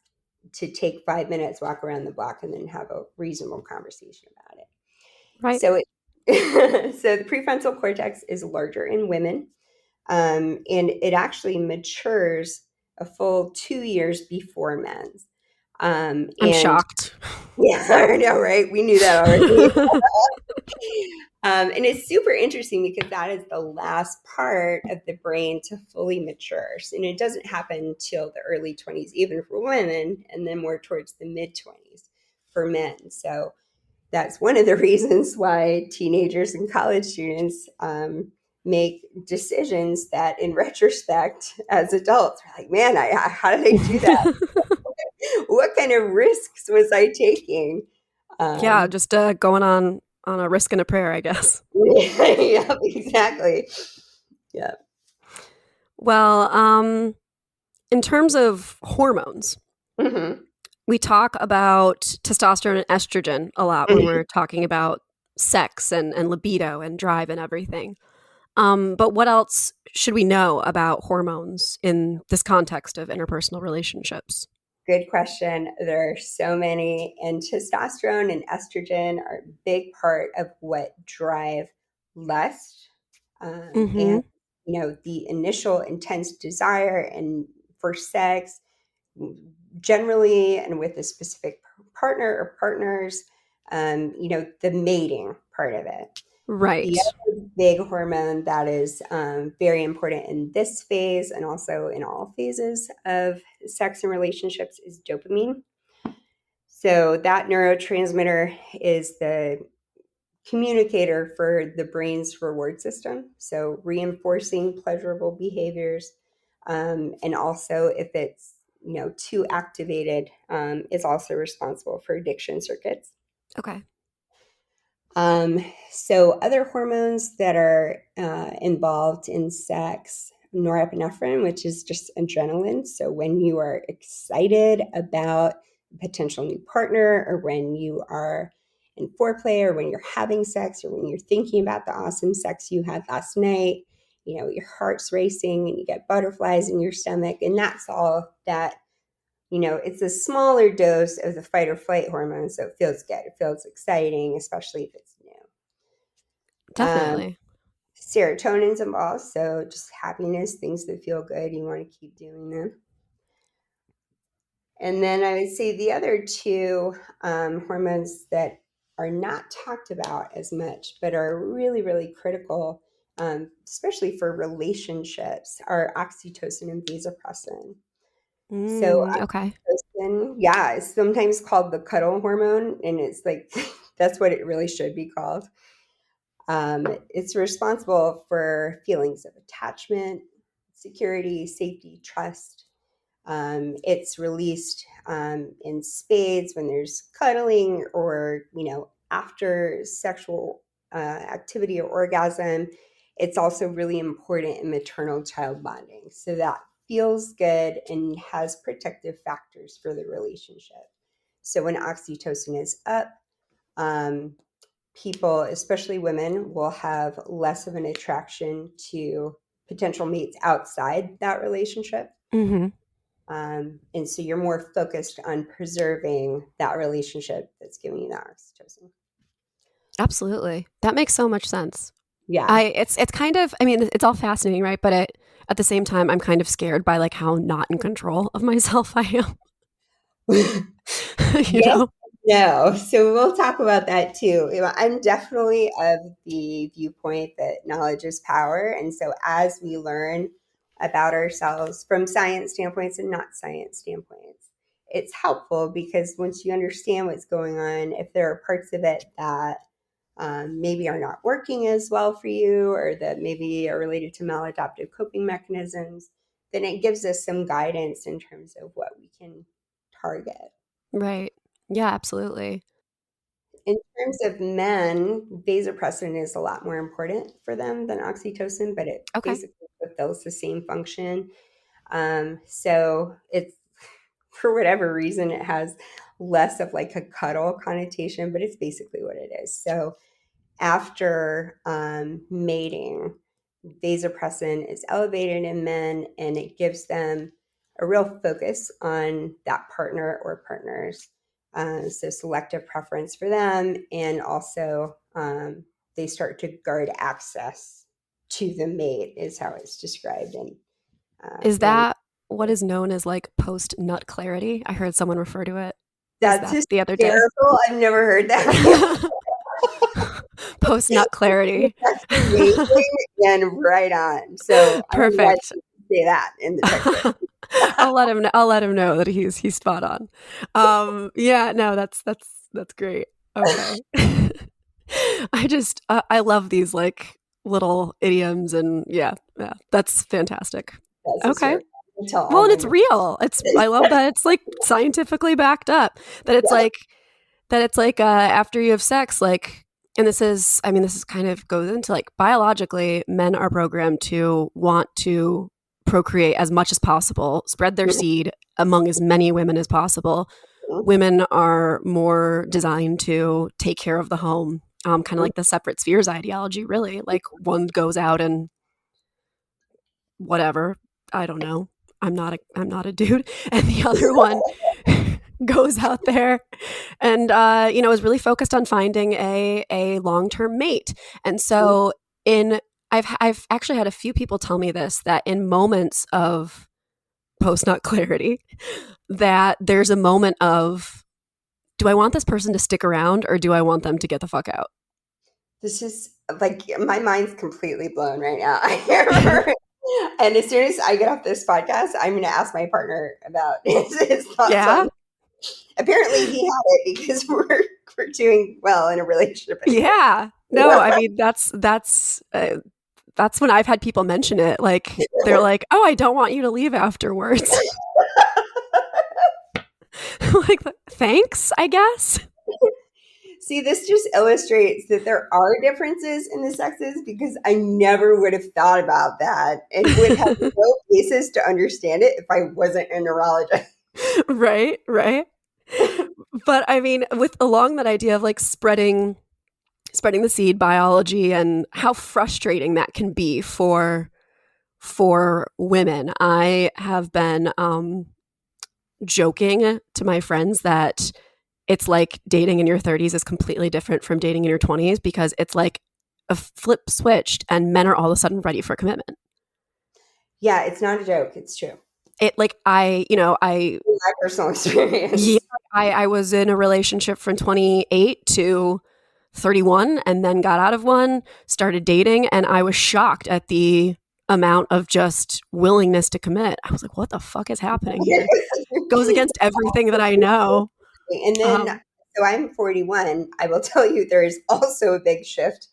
to take 5 minutes, walk around the block, and then have a reasonable conversation about it? Right. So so the prefrontal cortex is larger in women, and it actually matures a full 2 years before men's. I'm shocked. Yeah, I know, right? We knew that already. And it's super interesting because that is the last part of the brain to fully mature. And it doesn't happen until the early 20s, even for women, and then more towards the mid 20s for men. So that's one of the reasons why teenagers and college students make decisions that, in retrospect, as adults, are like, man, how did I do that? What kind of risks was I taking? Yeah, just going on a risk and a prayer, I guess. Yeah, exactly. Yeah. Well, in terms of hormones, Mm-hmm. we talk about testosterone and estrogen a lot when we're talking about sex and libido and drive and everything. But what else should we know about hormones in this context of interpersonal relationships? Good question. There are so many, and testosterone and estrogen are a big part of what drive lust and the initial intense desire and for sex, generally, and with a specific partner or partners. The mating part of it. Right. The other big hormone that is very important in this phase and also in all phases of sex and relationships is dopamine. So that neurotransmitter is the communicator for the brain's reward system. So reinforcing pleasurable behaviors, and also if it's too activated, is also responsible for addiction circuits. Okay. So other hormones that are involved in sex norepinephrine, which is just adrenaline. So when you are excited about a potential new partner, or when you are in foreplay, or when you're having sex, or when you're thinking about the awesome sex you had last night, your heart's racing and you get butterflies in your stomach. And that's all that, it's a smaller dose of the fight or flight hormone. So it feels good. It feels exciting, especially if it's new. Definitely. Serotonin's involved. So just happiness, things that feel good. You want to keep doing them. And then I would say the other two hormones that are not talked about as much, but are really, really critical, especially for relationships, are oxytocin and vasopressin. So Okay. oxytocin, is sometimes called the cuddle hormone, and it's like that's what it really should be called. It's responsible for feelings of attachment, security, safety, trust. It's released in spades when there's cuddling, or after sexual activity or orgasm. It's also really important in maternal child bonding. So that feels good and has protective factors for the relationship. So when oxytocin is up, people, especially women, will have less of an attraction to potential mates outside that relationship. Mm-hmm. And so you're more focused on preserving that relationship that's giving you that oxytocin. Absolutely. That makes so much sense. Yeah. It's kind of, I mean, it's all fascinating, right? But at the same time, I'm kind of scared by like how not in control of myself I am. Yes. No. So we'll talk about that too. I'm definitely of the viewpoint that knowledge is power. And so as we learn about ourselves from science standpoints and not science standpoints, it's helpful, because once you understand what's going on, if there are parts of it that maybe are not working as well for you, or that maybe are related to maladaptive coping mechanisms, then it gives us some guidance in terms of what we can target. Right. Yeah, absolutely. In terms of men, vasopressin is a lot more important for them than oxytocin, but it basically fulfills the same function. So it's, for whatever reason, it has less of like a cuddle connotation, but it's basically what it is. So after mating, vasopressin is elevated in men, and it gives them a real focus on that partner or partners. So selective preference for them, and also they start to guard access to the mate, is how it's described. And is that what is known as like post-nut clarity? I heard someone refer to it. That's that the other day. I've never heard that. Post-nut clarity. That's amazing and right on. So perfect. Say that in the text. I'll let him know that he's spot on. Yeah, no, that's great. Okay. I love these like little idioms, and yeah, that's fantastic. Okay. Well, and it's real. I love that it's like scientifically backed up. That it's like after you have sex, like, and this is kind of goes into like biologically, men are programmed to want to procreate as much as possible, spread their seed among as many women as possible. Women are more designed to take care of the home, kind of like the separate spheres ideology, really. Like one goes out and whatever, I don't know, I'm not a dude, and the other one goes out there and is really focused on finding a long-term mate. And so I've actually had a few people tell me this, that in moments of post-nut clarity, that there's a moment of, do I want this person to stick around, or do I want them to get the fuck out? This is like, my mind's completely blown right now. I remember, and as soon as I get off this podcast, I'm going to ask my partner about his thoughts on it. Apparently he had it, because we're doing well in a relationship. Yeah. No, I mean, that's when I've had people mention it. Like, they're like, oh, I don't want you to leave afterwards. Like, thanks, I guess. See, this just illustrates that there are differences in the sexes because I never would have thought about that and would have no basis to understand it if I wasn't a neurologist. Right. But I mean, with along that idea of like spreading the seed biology and how frustrating that can be for women, I have been joking to my friends that it's like dating in your 30s is completely different from dating in your 20s because it's like a flip switched and men are all of a sudden ready for commitment. Yeah, it's not a joke. It's true. It like my personal experience. Yeah, I was in a relationship from 28 to 31 and then got out of one, started dating, and I was shocked at the amount of just willingness to commit. I was like, what the fuck is happening here? Goes against everything that I know. And then, so I'm 41. I will tell you, there is also a big shift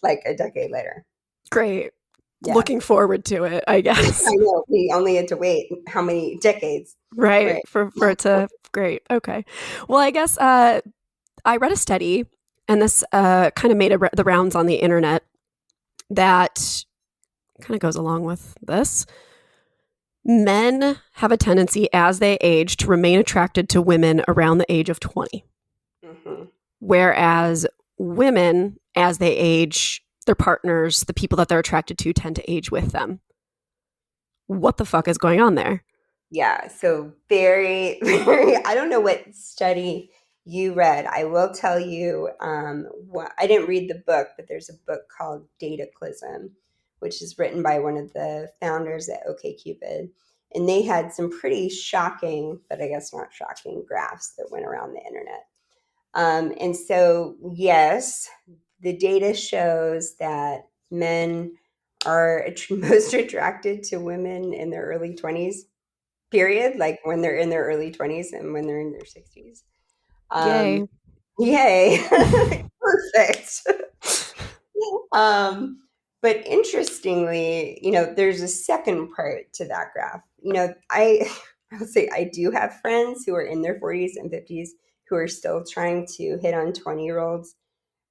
like a decade later. Great. Yeah. Looking forward to it, I guess. I know. We only had to wait how many decades? Right. For it to, great. Okay. Well, I guess I read a study, and this kind of made the rounds on the internet that kind of goes along with this. Men have a tendency as they age to remain attracted to women around the age of 20. Mm-hmm. Whereas women, as they age, their partners, the people that they're attracted to, tend to age with them. What the fuck is going on there? Yeah, so very, very, I don't know what study you read. I will tell you, I didn't read the book, but there's a book called Dataclysm, which is written by one of the founders at OkCupid. And they had some pretty shocking, but I guess not shocking, graphs that went around the internet. And so, yes, the data shows that men are most attracted to women in their early 20s, period, like when they're in their early 20s and when they're in their 60s. Yay. Perfect. But interestingly, there's a second part to that graph. I will say I do have friends who are in their 40s and 50s who are still trying to hit on 20-year-olds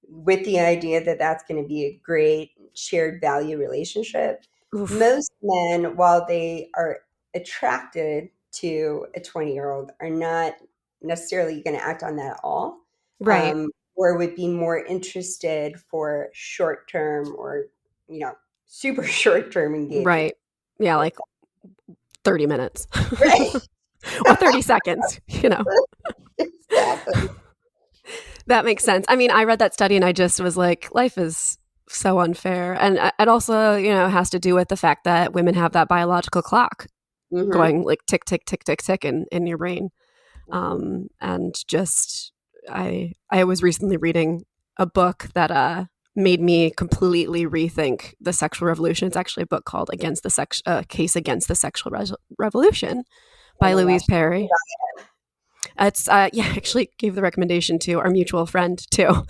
with the idea that that's going to be a great shared value relationship. Oof. Most men, while they are attracted to a 20-year-old, are not necessarily going to act on that at all. Right. Or would be more interested for short-term or, super short-term engagement. Right. Yeah, like 30 minutes. Right. Or 30 seconds, Exactly. That makes sense. I mean, I read that study and I just was like, life is so unfair. And it also, has to do with the fact that women have that biological clock going like tick, tick, tick, tick, tick in your brain. And just, I was recently reading a book that made me completely rethink the sexual revolution. It's actually a book called Case Against the Sexual Revolution by Louise Perry. It's actually gave the recommendation to our mutual friend too.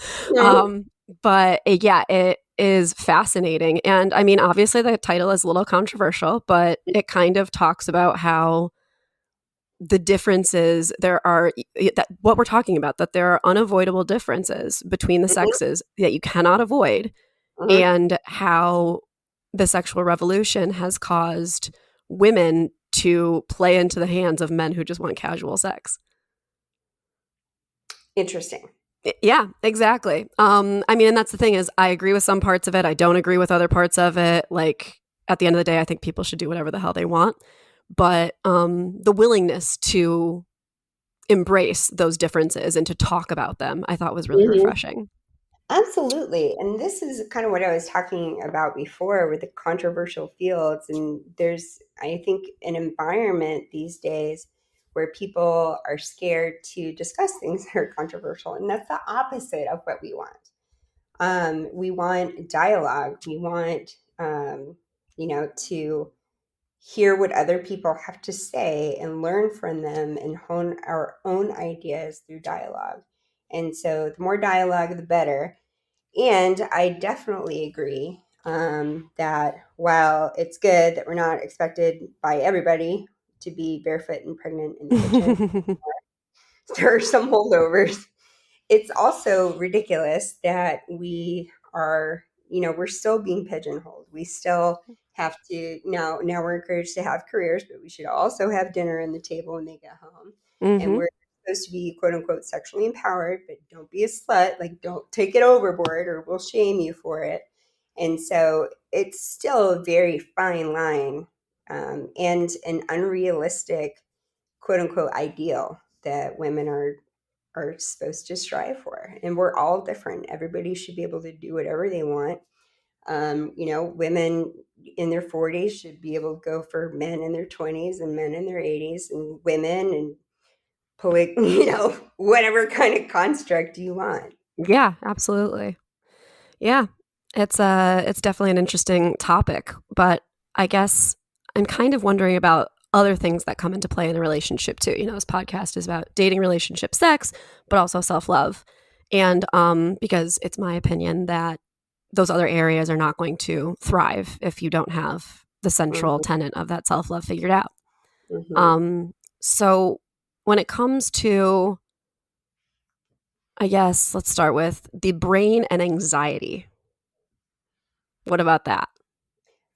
But it is fascinating. And I mean, obviously the title is a little controversial, but it kind of talks about how the differences what we're talking about, that there are unavoidable differences between the sexes that you cannot avoid, and how the sexual revolution has caused women to play into the hands of men who just want casual sex. Interesting. Yeah, exactly. I mean, and that's the thing is I agree with some parts of it. I don't agree with other parts of it. Like at the end of the day, I think people should do whatever the hell they want. But the willingness to embrace those differences and to talk about them, I thought was really refreshing. Absolutely. And this is kind of what I was talking about before with the controversial fields. And there's, I think, an environment these days where people are scared to discuss things that are controversial. And that's the opposite of what we want. We want dialogue. We want, to hear what other people have to say and learn from them and hone our own ideas through dialogue. And so the more dialogue, the better. And I definitely agree that while it's good that we're not expected by everybody to be barefoot and pregnant in the kitchen, there are some holdovers. it's also ridiculous that we are, we're still being pigeonholed. We still have to now we're encouraged to have careers, but we should also have dinner on the table when they get home. And we're supposed to be quote unquote sexually empowered, but don't be a slut. Like, don't take it overboard or we'll shame you for it. And so it's still a very fine line, and an unrealistic quote unquote ideal that women are supposed to strive for. And we're all different. Everybody should be able to do whatever they want. Women in their 40s should be able to go for men in their 20s and men in their 80s, and women and whatever kind of construct you want. Yeah, absolutely. Yeah, it's definitely an interesting topic, but I guess I'm kind of wondering about other things that come into play in a relationship too. This podcast is about dating, relationship, sex, but also self-love. And because it's my opinion that those other areas are not going to thrive if you don't have the central tenet of that self-love figured out. So when it comes to, I guess, let's start with the brain and anxiety. What about that?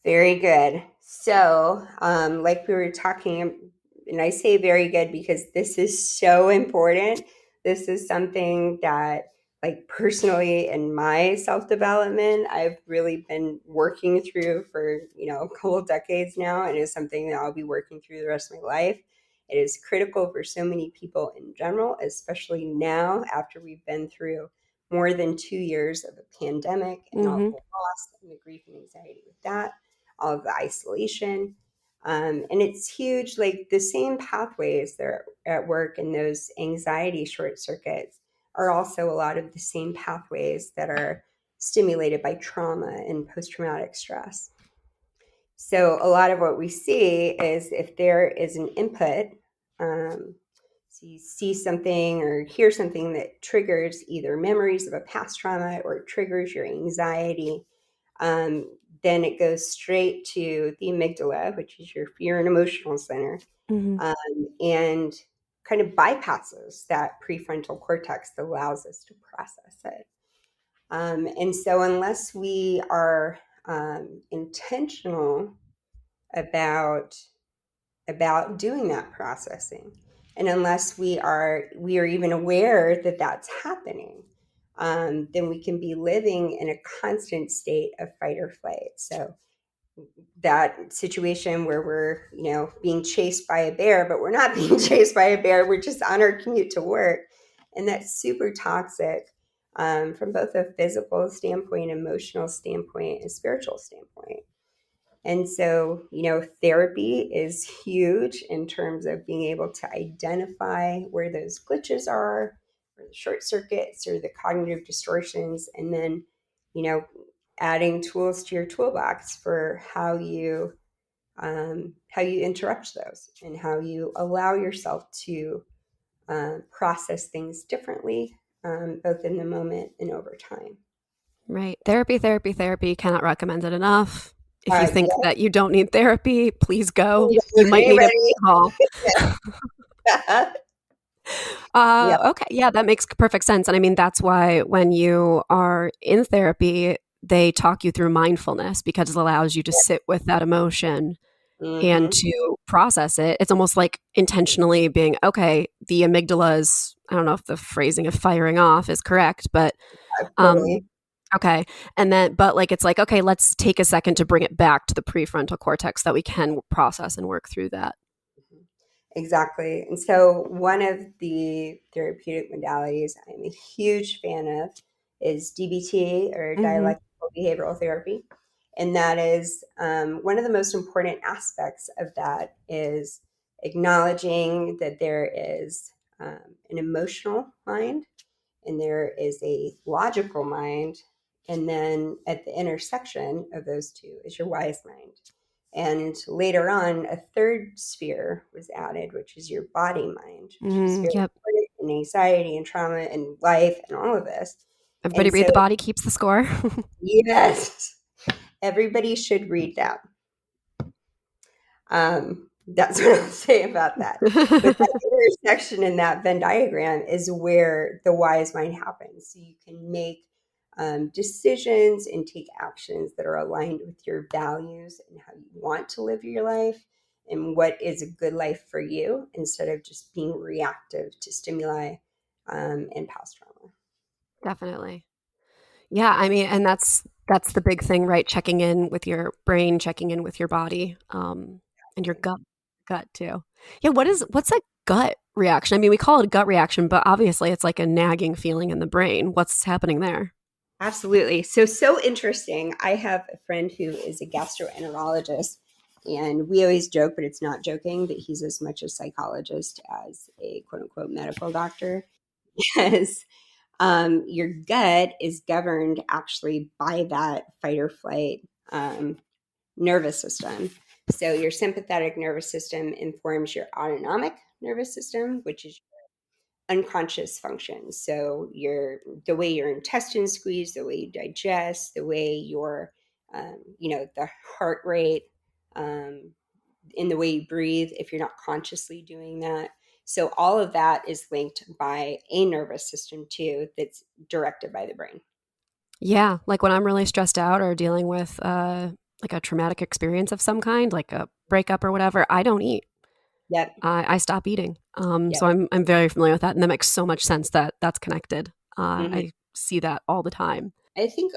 Very good. So, like we were talking, and I say very good because this is so important. This is something that, like, personally in my self-development, I've really been working through for, a couple of decades now, and it's something that I'll be working through the rest of my life. It is critical for so many people in general, especially now after we've been through more than 2 years of a pandemic and all the loss and the grief and anxiety with that, all of the isolation. And it's huge, like the same pathways that are at work in those anxiety short circuits are also a lot of the same pathways that are stimulated by trauma and post-traumatic stress. So a lot of what we see is if there is an input, so you see something or hear something that triggers either memories of a past trauma or triggers your anxiety, then it goes straight to the amygdala, which is your fear and emotional center, and kind of bypasses that prefrontal cortex that allows us to process it. And so unless we are intentional about doing that processing, and unless we are even aware that that's happening, then we can be living in a constant state of fight or flight. So that situation where we're, being chased by a bear, but we're not being chased by a bear, we're just on our commute to work. And that's super toxic, from both a physical standpoint, emotional standpoint, and spiritual standpoint. And so, therapy is huge in terms of being able to identify where those glitches are, or the short circuits, or the cognitive distortions, and then, adding tools to your toolbox for how you interrupt those and how you allow yourself to process things differently, both in the moment and over time. Right. Therapy. Cannot recommend it enough. If you think that you don't need therapy, please go. You might need a call. Okay. Yeah, that makes perfect sense. And I mean, that's why when you are in therapy, they talk you through mindfulness, because it allows you to sit with that emotion and to process it. It's almost like intentionally being, okay, the amygdala is, I don't know if the phrasing of firing off is correct, but okay. And then, but like, it's like, okay, let's take a second to bring it back to the prefrontal cortex that we can process and work through that. Exactly. And so one of the therapeutic modalities I'm a huge fan of is DBT, or dialectical behavioral therapy. And that is one of the most important aspects of that is acknowledging that there is an emotional mind and there is a logical mind. And then at the intersection of those two is your wise mind. And later on, a third sphere was added, which is your body mind, which is very important in anxiety and trauma and life and all of this. Everybody read The Body Keeps the Score. Yes. Everybody should read that. That's what I'll say about that. But that intersection in that Venn diagram is where the wise mind happens. So you can make decisions and take actions that are aligned with your values and how you want to live your life and what is a good life for you, instead of just being reactive to stimuli and past trauma. Definitely. Yeah, I mean, and that's the big thing, right? Checking in with your brain, checking in with your body, and your gut too. Yeah, what's a gut reaction? I mean, we call it a gut reaction, but obviously it's like a nagging feeling in the brain. What's happening there? Absolutely. So interesting. I have a friend who is a gastroenterologist, and we always joke, but it's not joking, that he's as much a psychologist as a quote unquote medical doctor. Because your gut is governed actually by that fight or flight nervous system. So your sympathetic nervous system informs your autonomic nervous system, which is unconscious functions. So the way your intestines squeeze, the way you digest, the way your the heart rate, in the way you breathe, if you're not consciously doing that. So all of that is linked by a nervous system too, that's directed by the brain. Yeah, like when I'm really stressed out or dealing with like a traumatic experience of some kind, like a breakup or whatever, I don't eat. Yep. I stop eating. Yep. So I'm very familiar with that, and that makes so much sense that that's connected. Mm-hmm. I see that all the time. I think,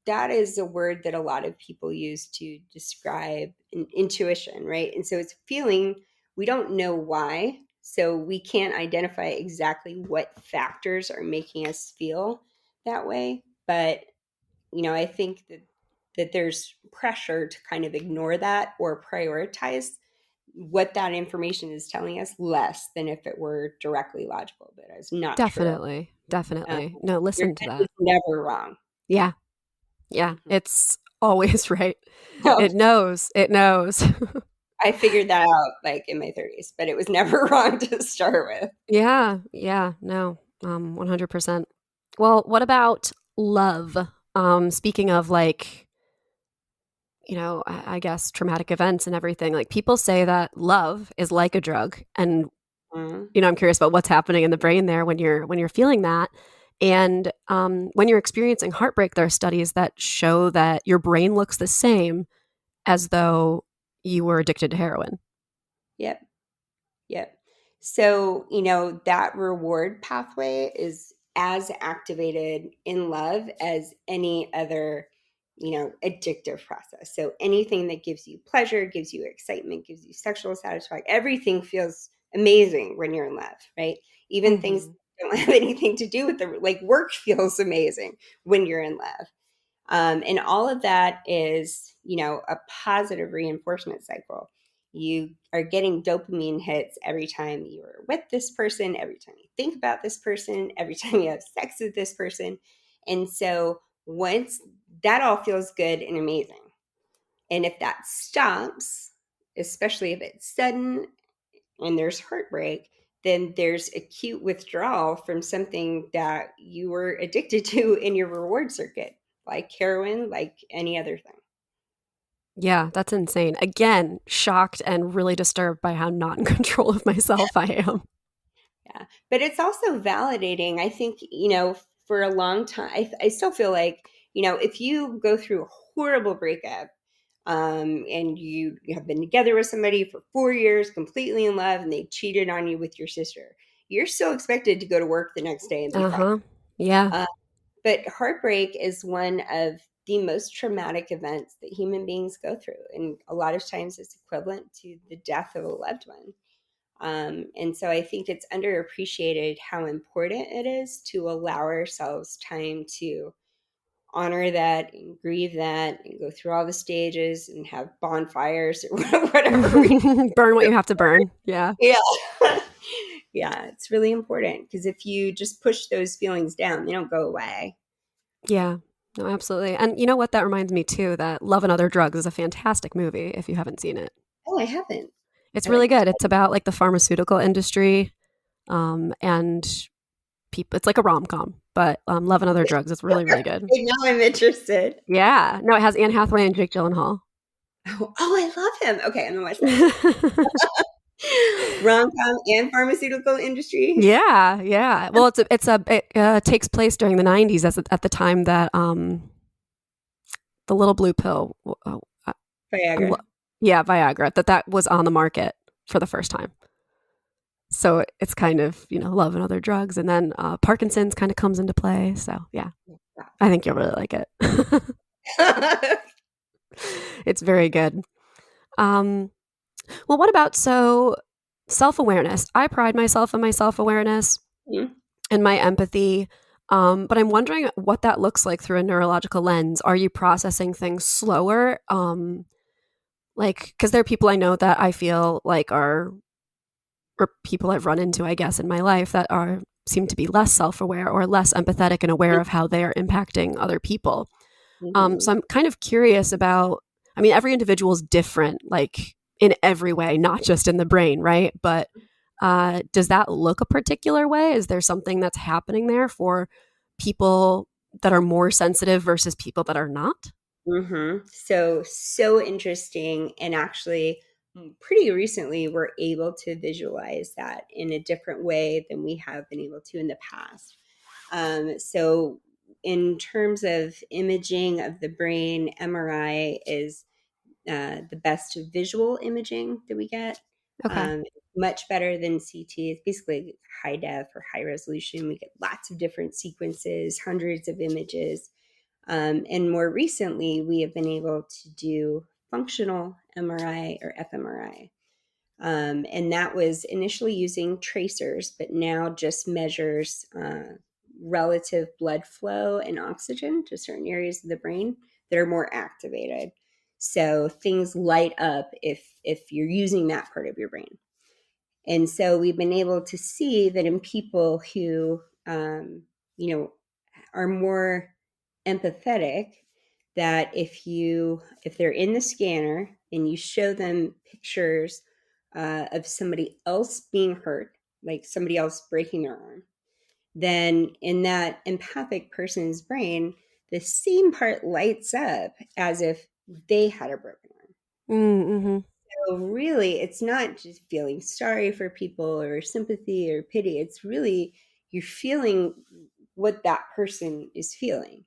that is a word that a lot of people use to describe intuition, right? And so it's feeling, we don't know why. So we can't identify exactly what factors are making us feel that way. But, I think that there's pressure to kind of ignore that or prioritize what that information is telling us less than if it were directly logical. But it's not true. Definitely. No, Your listen to gut that. is never wrong. Yeah. It's always right. No. It knows. I figured that out like in my 30s, but it was never wrong to start with. Yeah, no, 100%. Well, what about love? Speaking of like, I guess traumatic events and everything, like people say that love is like a drug. And, I'm curious about what's happening in the brain there when you're feeling that. And when you're experiencing heartbreak, there are studies that show that your brain looks the same as though you were addicted to heroin. Yep. So, that reward pathway is as activated in love as any other, addictive process. So anything that gives you pleasure, gives you excitement, gives you sexual satisfaction, everything feels amazing when you're in love, right? Even things that don't have anything to do with like work feels amazing when you're in love. And all of that is, a positive reinforcement cycle. You are getting dopamine hits every time you're with this person, every time you think about this person, every time you have sex with this person. And so once that all feels good and amazing. And if that stops, especially if it's sudden and there's heartbreak, then there's acute withdrawal from something that you were addicted to in your reward circuit, like heroin, like any other thing. Yeah, that's insane. Again, shocked and really disturbed by how not in control of myself I am. Yeah. But it's also validating. I think, for a long time, I still feel like, if you go through a horrible breakup, and you have been together with somebody for 4 years, completely in love, and they cheated on you with your sister, you're still expected to go to work the next day and be fine. Yeah. But heartbreak is one of the most traumatic events that human beings go through. And a lot of times it's equivalent to the death of a loved one. And so I think it's underappreciated how important it is to allow ourselves time to honor that and grieve that and go through all the stages and have bonfires or whatever. Burn what you have to burn. Yeah. Yeah. Yeah, it's really important because if you just push those feelings down, they don't go away. Yeah. No, absolutely. And you know what? That reminds me too that Love and Other Drugs is a fantastic movie if you haven't seen it. Oh, I haven't. It's really good. It's about like the pharmaceutical industry and people. It's like a rom-com, but Love and Other Drugs is really, really good. Now I'm interested. Yeah. No, it has Anne Hathaway and Jake Gyllenhaal. Oh, I love him. Okay, I'm gonna watch that. Rom-com and pharmaceutical industry. Yeah. Well, it takes place during the 90s at the time that the little blue pill, Viagra. Viagra, that was on the market for the first time. So it's kind of, love and other drugs. And then Parkinson's kind of comes into play. So yeah, I think you'll really like it. It's very good. Well, what about self-awareness? I pride myself in my self-awareness and my empathy. But I'm wondering what that looks like through a neurological lens. Are you processing things slower? Because there are people I know that I feel like or people I've run into, I guess, in my life that seem to be less self-aware or less empathetic and aware of how they are impacting other people. So I'm kind of curious about, every individual is different, like in every way, not just in the brain, right? But does that look a particular way? Is there something that's happening there for people that are more sensitive versus people that are not? So interesting. And actually, pretty recently, we're able to visualize that in a different way than we have been able to in the past. So in terms of imaging of the brain, MRI is the best visual imaging that we get. Okay. Much better than CT. It's basically high def or high resolution. We get lots of different sequences, hundreds of images. And more recently, we have been able to do functional MRI or fMRI. And that was initially using tracers, but now just measures relative blood flow and oxygen to certain areas of the brain that are more activated. So things light up if you're using that part of your brain. And so we've been able to see that in people who, are more empathetic, that if they're in the scanner and you show them pictures of somebody else being hurt, like somebody else breaking their arm, then in that empathic person's brain, the same part lights up as if they had a broken arm. Mm-hmm. So really, it's not just feeling sorry for people or sympathy or pity. It's really you're feeling what that person is feeling,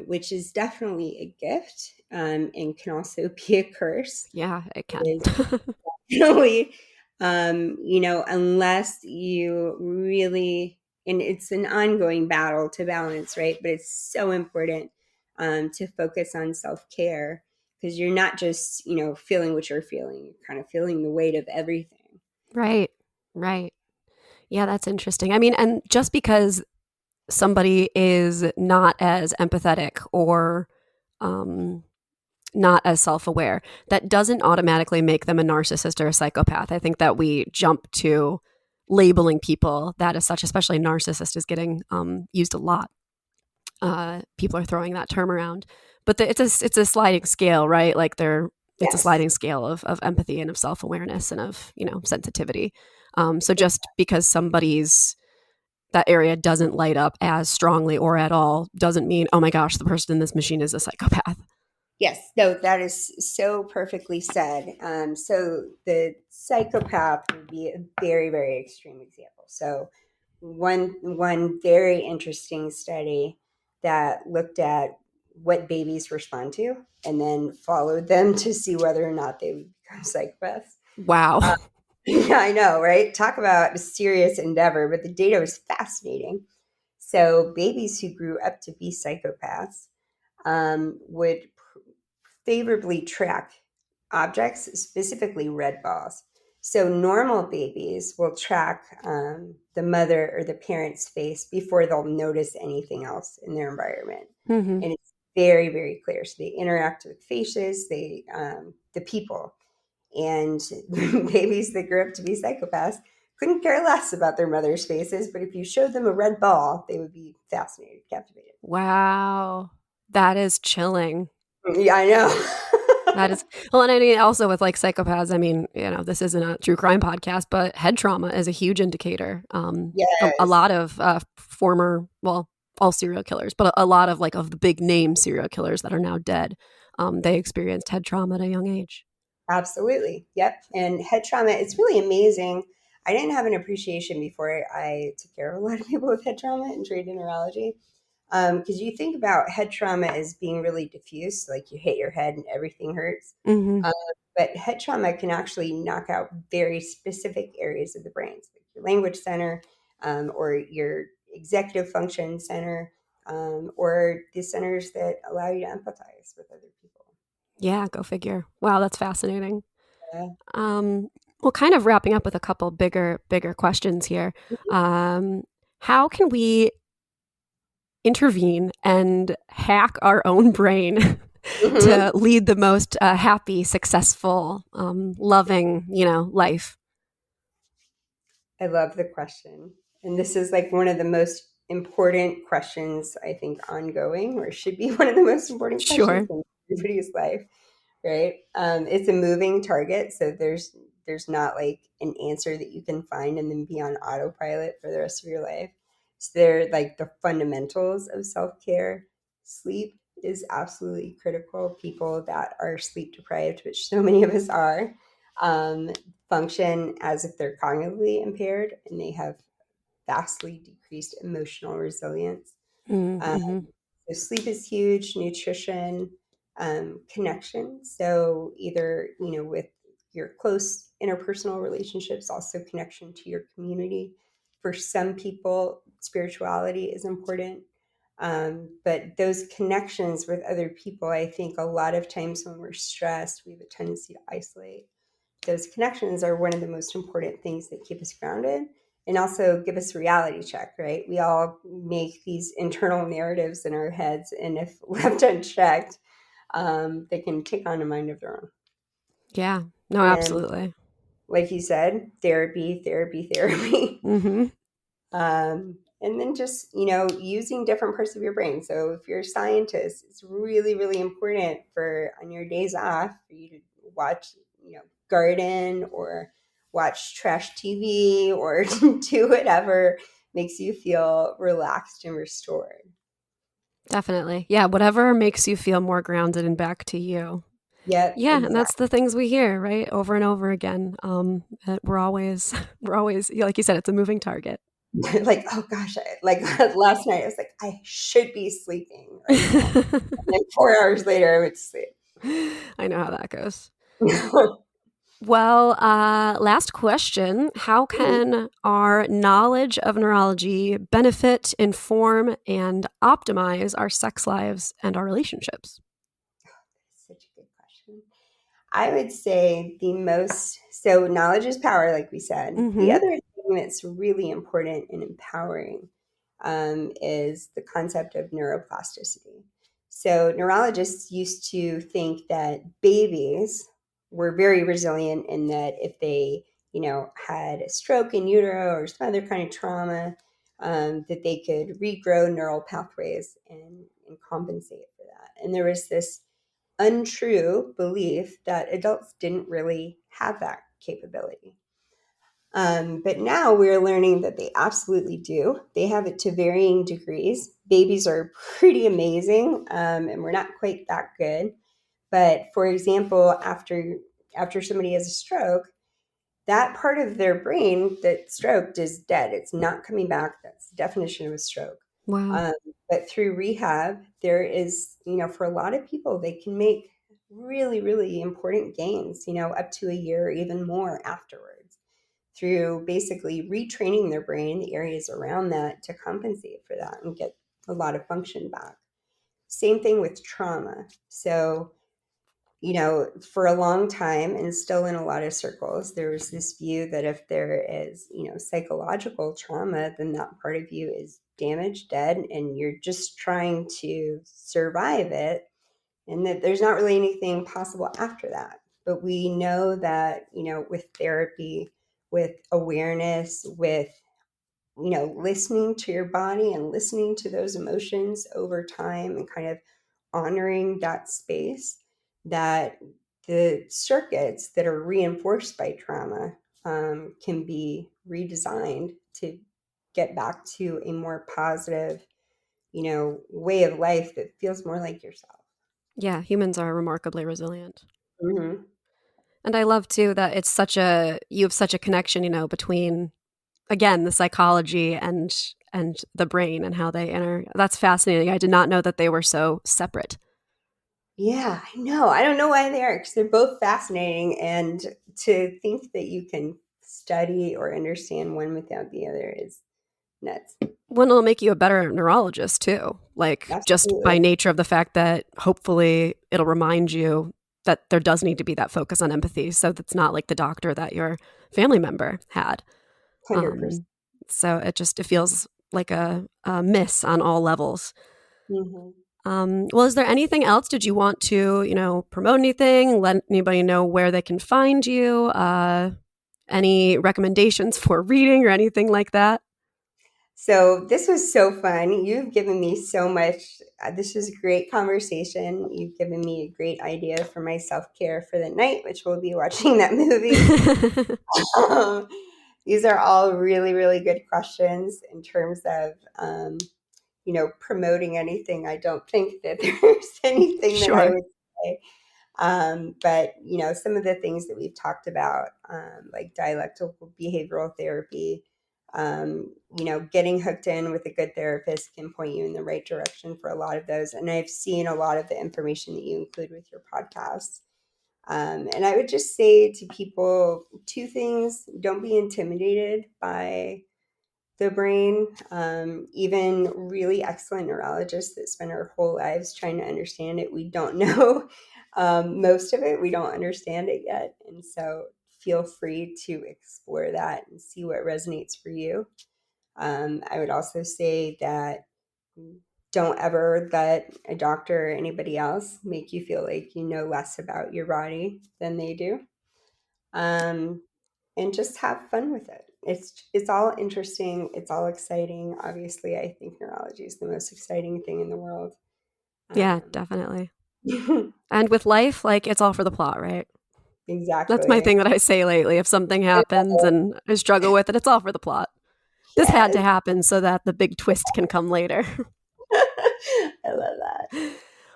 which is definitely a gift and can also be a curse. Yeah, it can. Definitely, unless you really, and it's an ongoing battle to balance, right? But it's so important to focus on self-care because you're not just, feeling what you're feeling. You're kind of feeling the weight of everything. Right. Yeah, that's interesting. And just because somebody is not as empathetic or not as self-aware, that doesn't automatically make them a narcissist or a psychopath. I think that we jump to labeling people that as such, especially narcissist is getting used a lot. People are throwing that term around, but it's a sliding scale, right? Like it's a sliding scale of empathy and of self-awareness and of, sensitivity. So just because that area doesn't light up as strongly or at all doesn't mean, oh my gosh, the person in this machine is a psychopath. Yes, no, that is so perfectly said. So the psychopath would be a very, very extreme example. So one very interesting study that looked at what babies respond to and then followed them to see whether or not they would become psychopaths. Wow. Yeah, I know, right? Talk about a serious endeavor, but the data was fascinating. So babies who grew up to be psychopaths would favorably track objects, specifically red balls. So normal babies will track the mother or the parent's face before they'll notice anything else in their environment. Mm-hmm. And it's very, very clear. So they interact with faces, the people. And babies that grew up to be psychopaths couldn't care less about their mother's faces, but if you showed them a red ball, they would be fascinated, captivated. Wow. That is chilling. Yeah, I know. That is, well, and also with like psychopaths, this isn't a true crime podcast, but head trauma is a huge indicator. Yes. A lot of all serial killers, but a lot of of the big name serial killers that are now dead they experienced head trauma at a young age. Absolutely. Yep. And head trauma, it's really amazing. I didn't have an appreciation before I took care of a lot of people with head trauma and trained in neurology. Because you think about head trauma as being really diffuse, like you hit your head and everything hurts. Mm-hmm. But head trauma can actually knock out very specific areas of the brain, like your language center, or your executive function center, or the centers that allow you to empathize with other people. Yeah, go figure. Wow, that's fascinating. Yeah. Well, kind of wrapping up with a couple bigger questions here. How can we intervene and hack our own brain Mm-hmm. to lead the most happy, successful, loving, life? I love the question. And this is like one of the most important questions, I think, ongoing, or should be one of the most important questions Sure. in everybody's life, right? It's a moving target. So there's not like an answer that you can find and then be on autopilot for the rest of your life. So they're like the fundamentals of self-care. Sleep is absolutely critical. People that are sleep deprived, which so many of us are, um, function as if they're cognitively impaired, and they have vastly decreased emotional resilience. Um, Mm-hmm. so sleep is huge, nutrition, connection. So either, with your close interpersonal relationships, also connection to your community. For some people, spirituality is important. But those connections with other people, I think a lot of times when we're stressed, we have a tendency to isolate. Those connections are one of the most important things that keep us grounded and also give us a reality check, right? We all make these internal narratives in our heads, and if left unchecked, they can take on a mind of their own. Yeah. No, And absolutely. like you said, therapy, therapy, therapy. Mm-hmm. And then just, using different parts of your brain. So if you're a scientist, it's really, really important for on your days off for you to watch, garden or watch trash TV or do whatever makes you feel relaxed and restored. Definitely. Yeah, whatever makes you feel more grounded and back to you. Yep, Yeah, and that's exactly. the things we hear, right? Over and over again. We're always, like you said, it's a moving target. Like, oh gosh, like last night, I was like, I should be sleeping right now. And then 4 hours later, I went to sleep. I know how that goes. Well, last question. How can our knowledge of neurology benefit, inform, and optimize our sex lives and our relationships? Such a good question. I would say so knowledge is power, like we said. The Mm-hmm. other thing that's really important and empowering, is the concept of neuroplasticity. So neurologists used to think that babies were very resilient in that if they, had a stroke in utero or some other kind of trauma, that they could regrow neural pathways and compensate for that. And there was this untrue belief that adults didn't really have that capability. But now we're learning that they absolutely do. They have it to varying degrees. Babies are pretty amazing, and we're not quite that good. But for example, after somebody has a stroke, that part of their brain that stroked is dead. It's not coming back. That's the definition of a stroke. Wow. Um, but through rehab, there is, for a lot of people, they can make really, really important gains, up to a year or even more afterwards through basically retraining their brain, the areas around that to compensate for that and get a lot of function back. Same thing with trauma. So, for a long time and still in a lot of circles, there was this view that if there is, psychological trauma, then that part of you is damaged, dead, and you're just trying to survive it, and that there's not really anything possible after that. But we know that, with therapy, with awareness, with, listening to your body and listening to those emotions over time and kind of honoring that space, that the circuits that are reinforced by trauma, can be redesigned to get back to a more positive, way of life that feels more like yourself. Yeah, humans are remarkably resilient. Mm-hmm. And I love too that you have such a connection, between, again, the psychology and the brain and how they that's fascinating. I did not know that they were so separate. Yeah, I know. I don't know why they are, because they're both fascinating. And to think that you can study or understand one without the other is nuts. One will make you a better neurologist too, like just by Absolutely. nature of the fact that hopefully it'll remind you that there does need to be that focus on empathy. So that's not like the doctor that your family member had. 100%. So it feels like a miss on all levels. Mm-hmm. Well, is there anything else? Did you want to, promote anything? Let anybody know where they can find you? Any recommendations for reading or anything like that? So this was so fun. You've given me so much. This was a great conversation. You've given me a great idea for my self-care for the night, which we'll be watching that movie. These are all really, really good questions in terms of, promoting anything. I don't think that there's anything that I Sure. would say. But, some of the things that we've talked about, like dialectical behavioral therapy, getting hooked in with a good therapist can point you in the right direction for a lot of those. And I've seen a lot of the information that you include with your podcast. And I would just say to people 2 things. Don't be intimidated by the brain. Even really excellent neurologists that spend our whole lives trying to understand it, we don't know most of it. We don't understand it yet. And so feel free to explore that and see what resonates for you. I would also say that don't ever let a doctor or anybody else make you feel like you know less about your body than they do. And just have fun with it. It's all interesting. It's all exciting. Obviously, I think neurology is the most exciting thing in the world. Yeah, definitely. And with life, like, it's all for the plot, right? That's my Exactly. thing that I say lately. If something happens and I struggle with it, it's all for the plot. This had to Yes. happen so that the big twist can come later. I love that.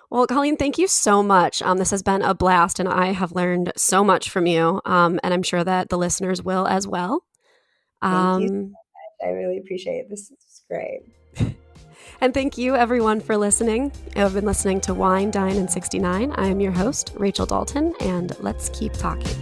Well, Colleen, thank you so much. This has been a blast, and I have learned so much from you, and I'm sure that the listeners will as well. Thank you so much. I really appreciate it. This is great. And thank you, everyone, for listening. I've been listening to Wine, Dine, and 69. I am your host, Rachel Dalton, and let's keep talking.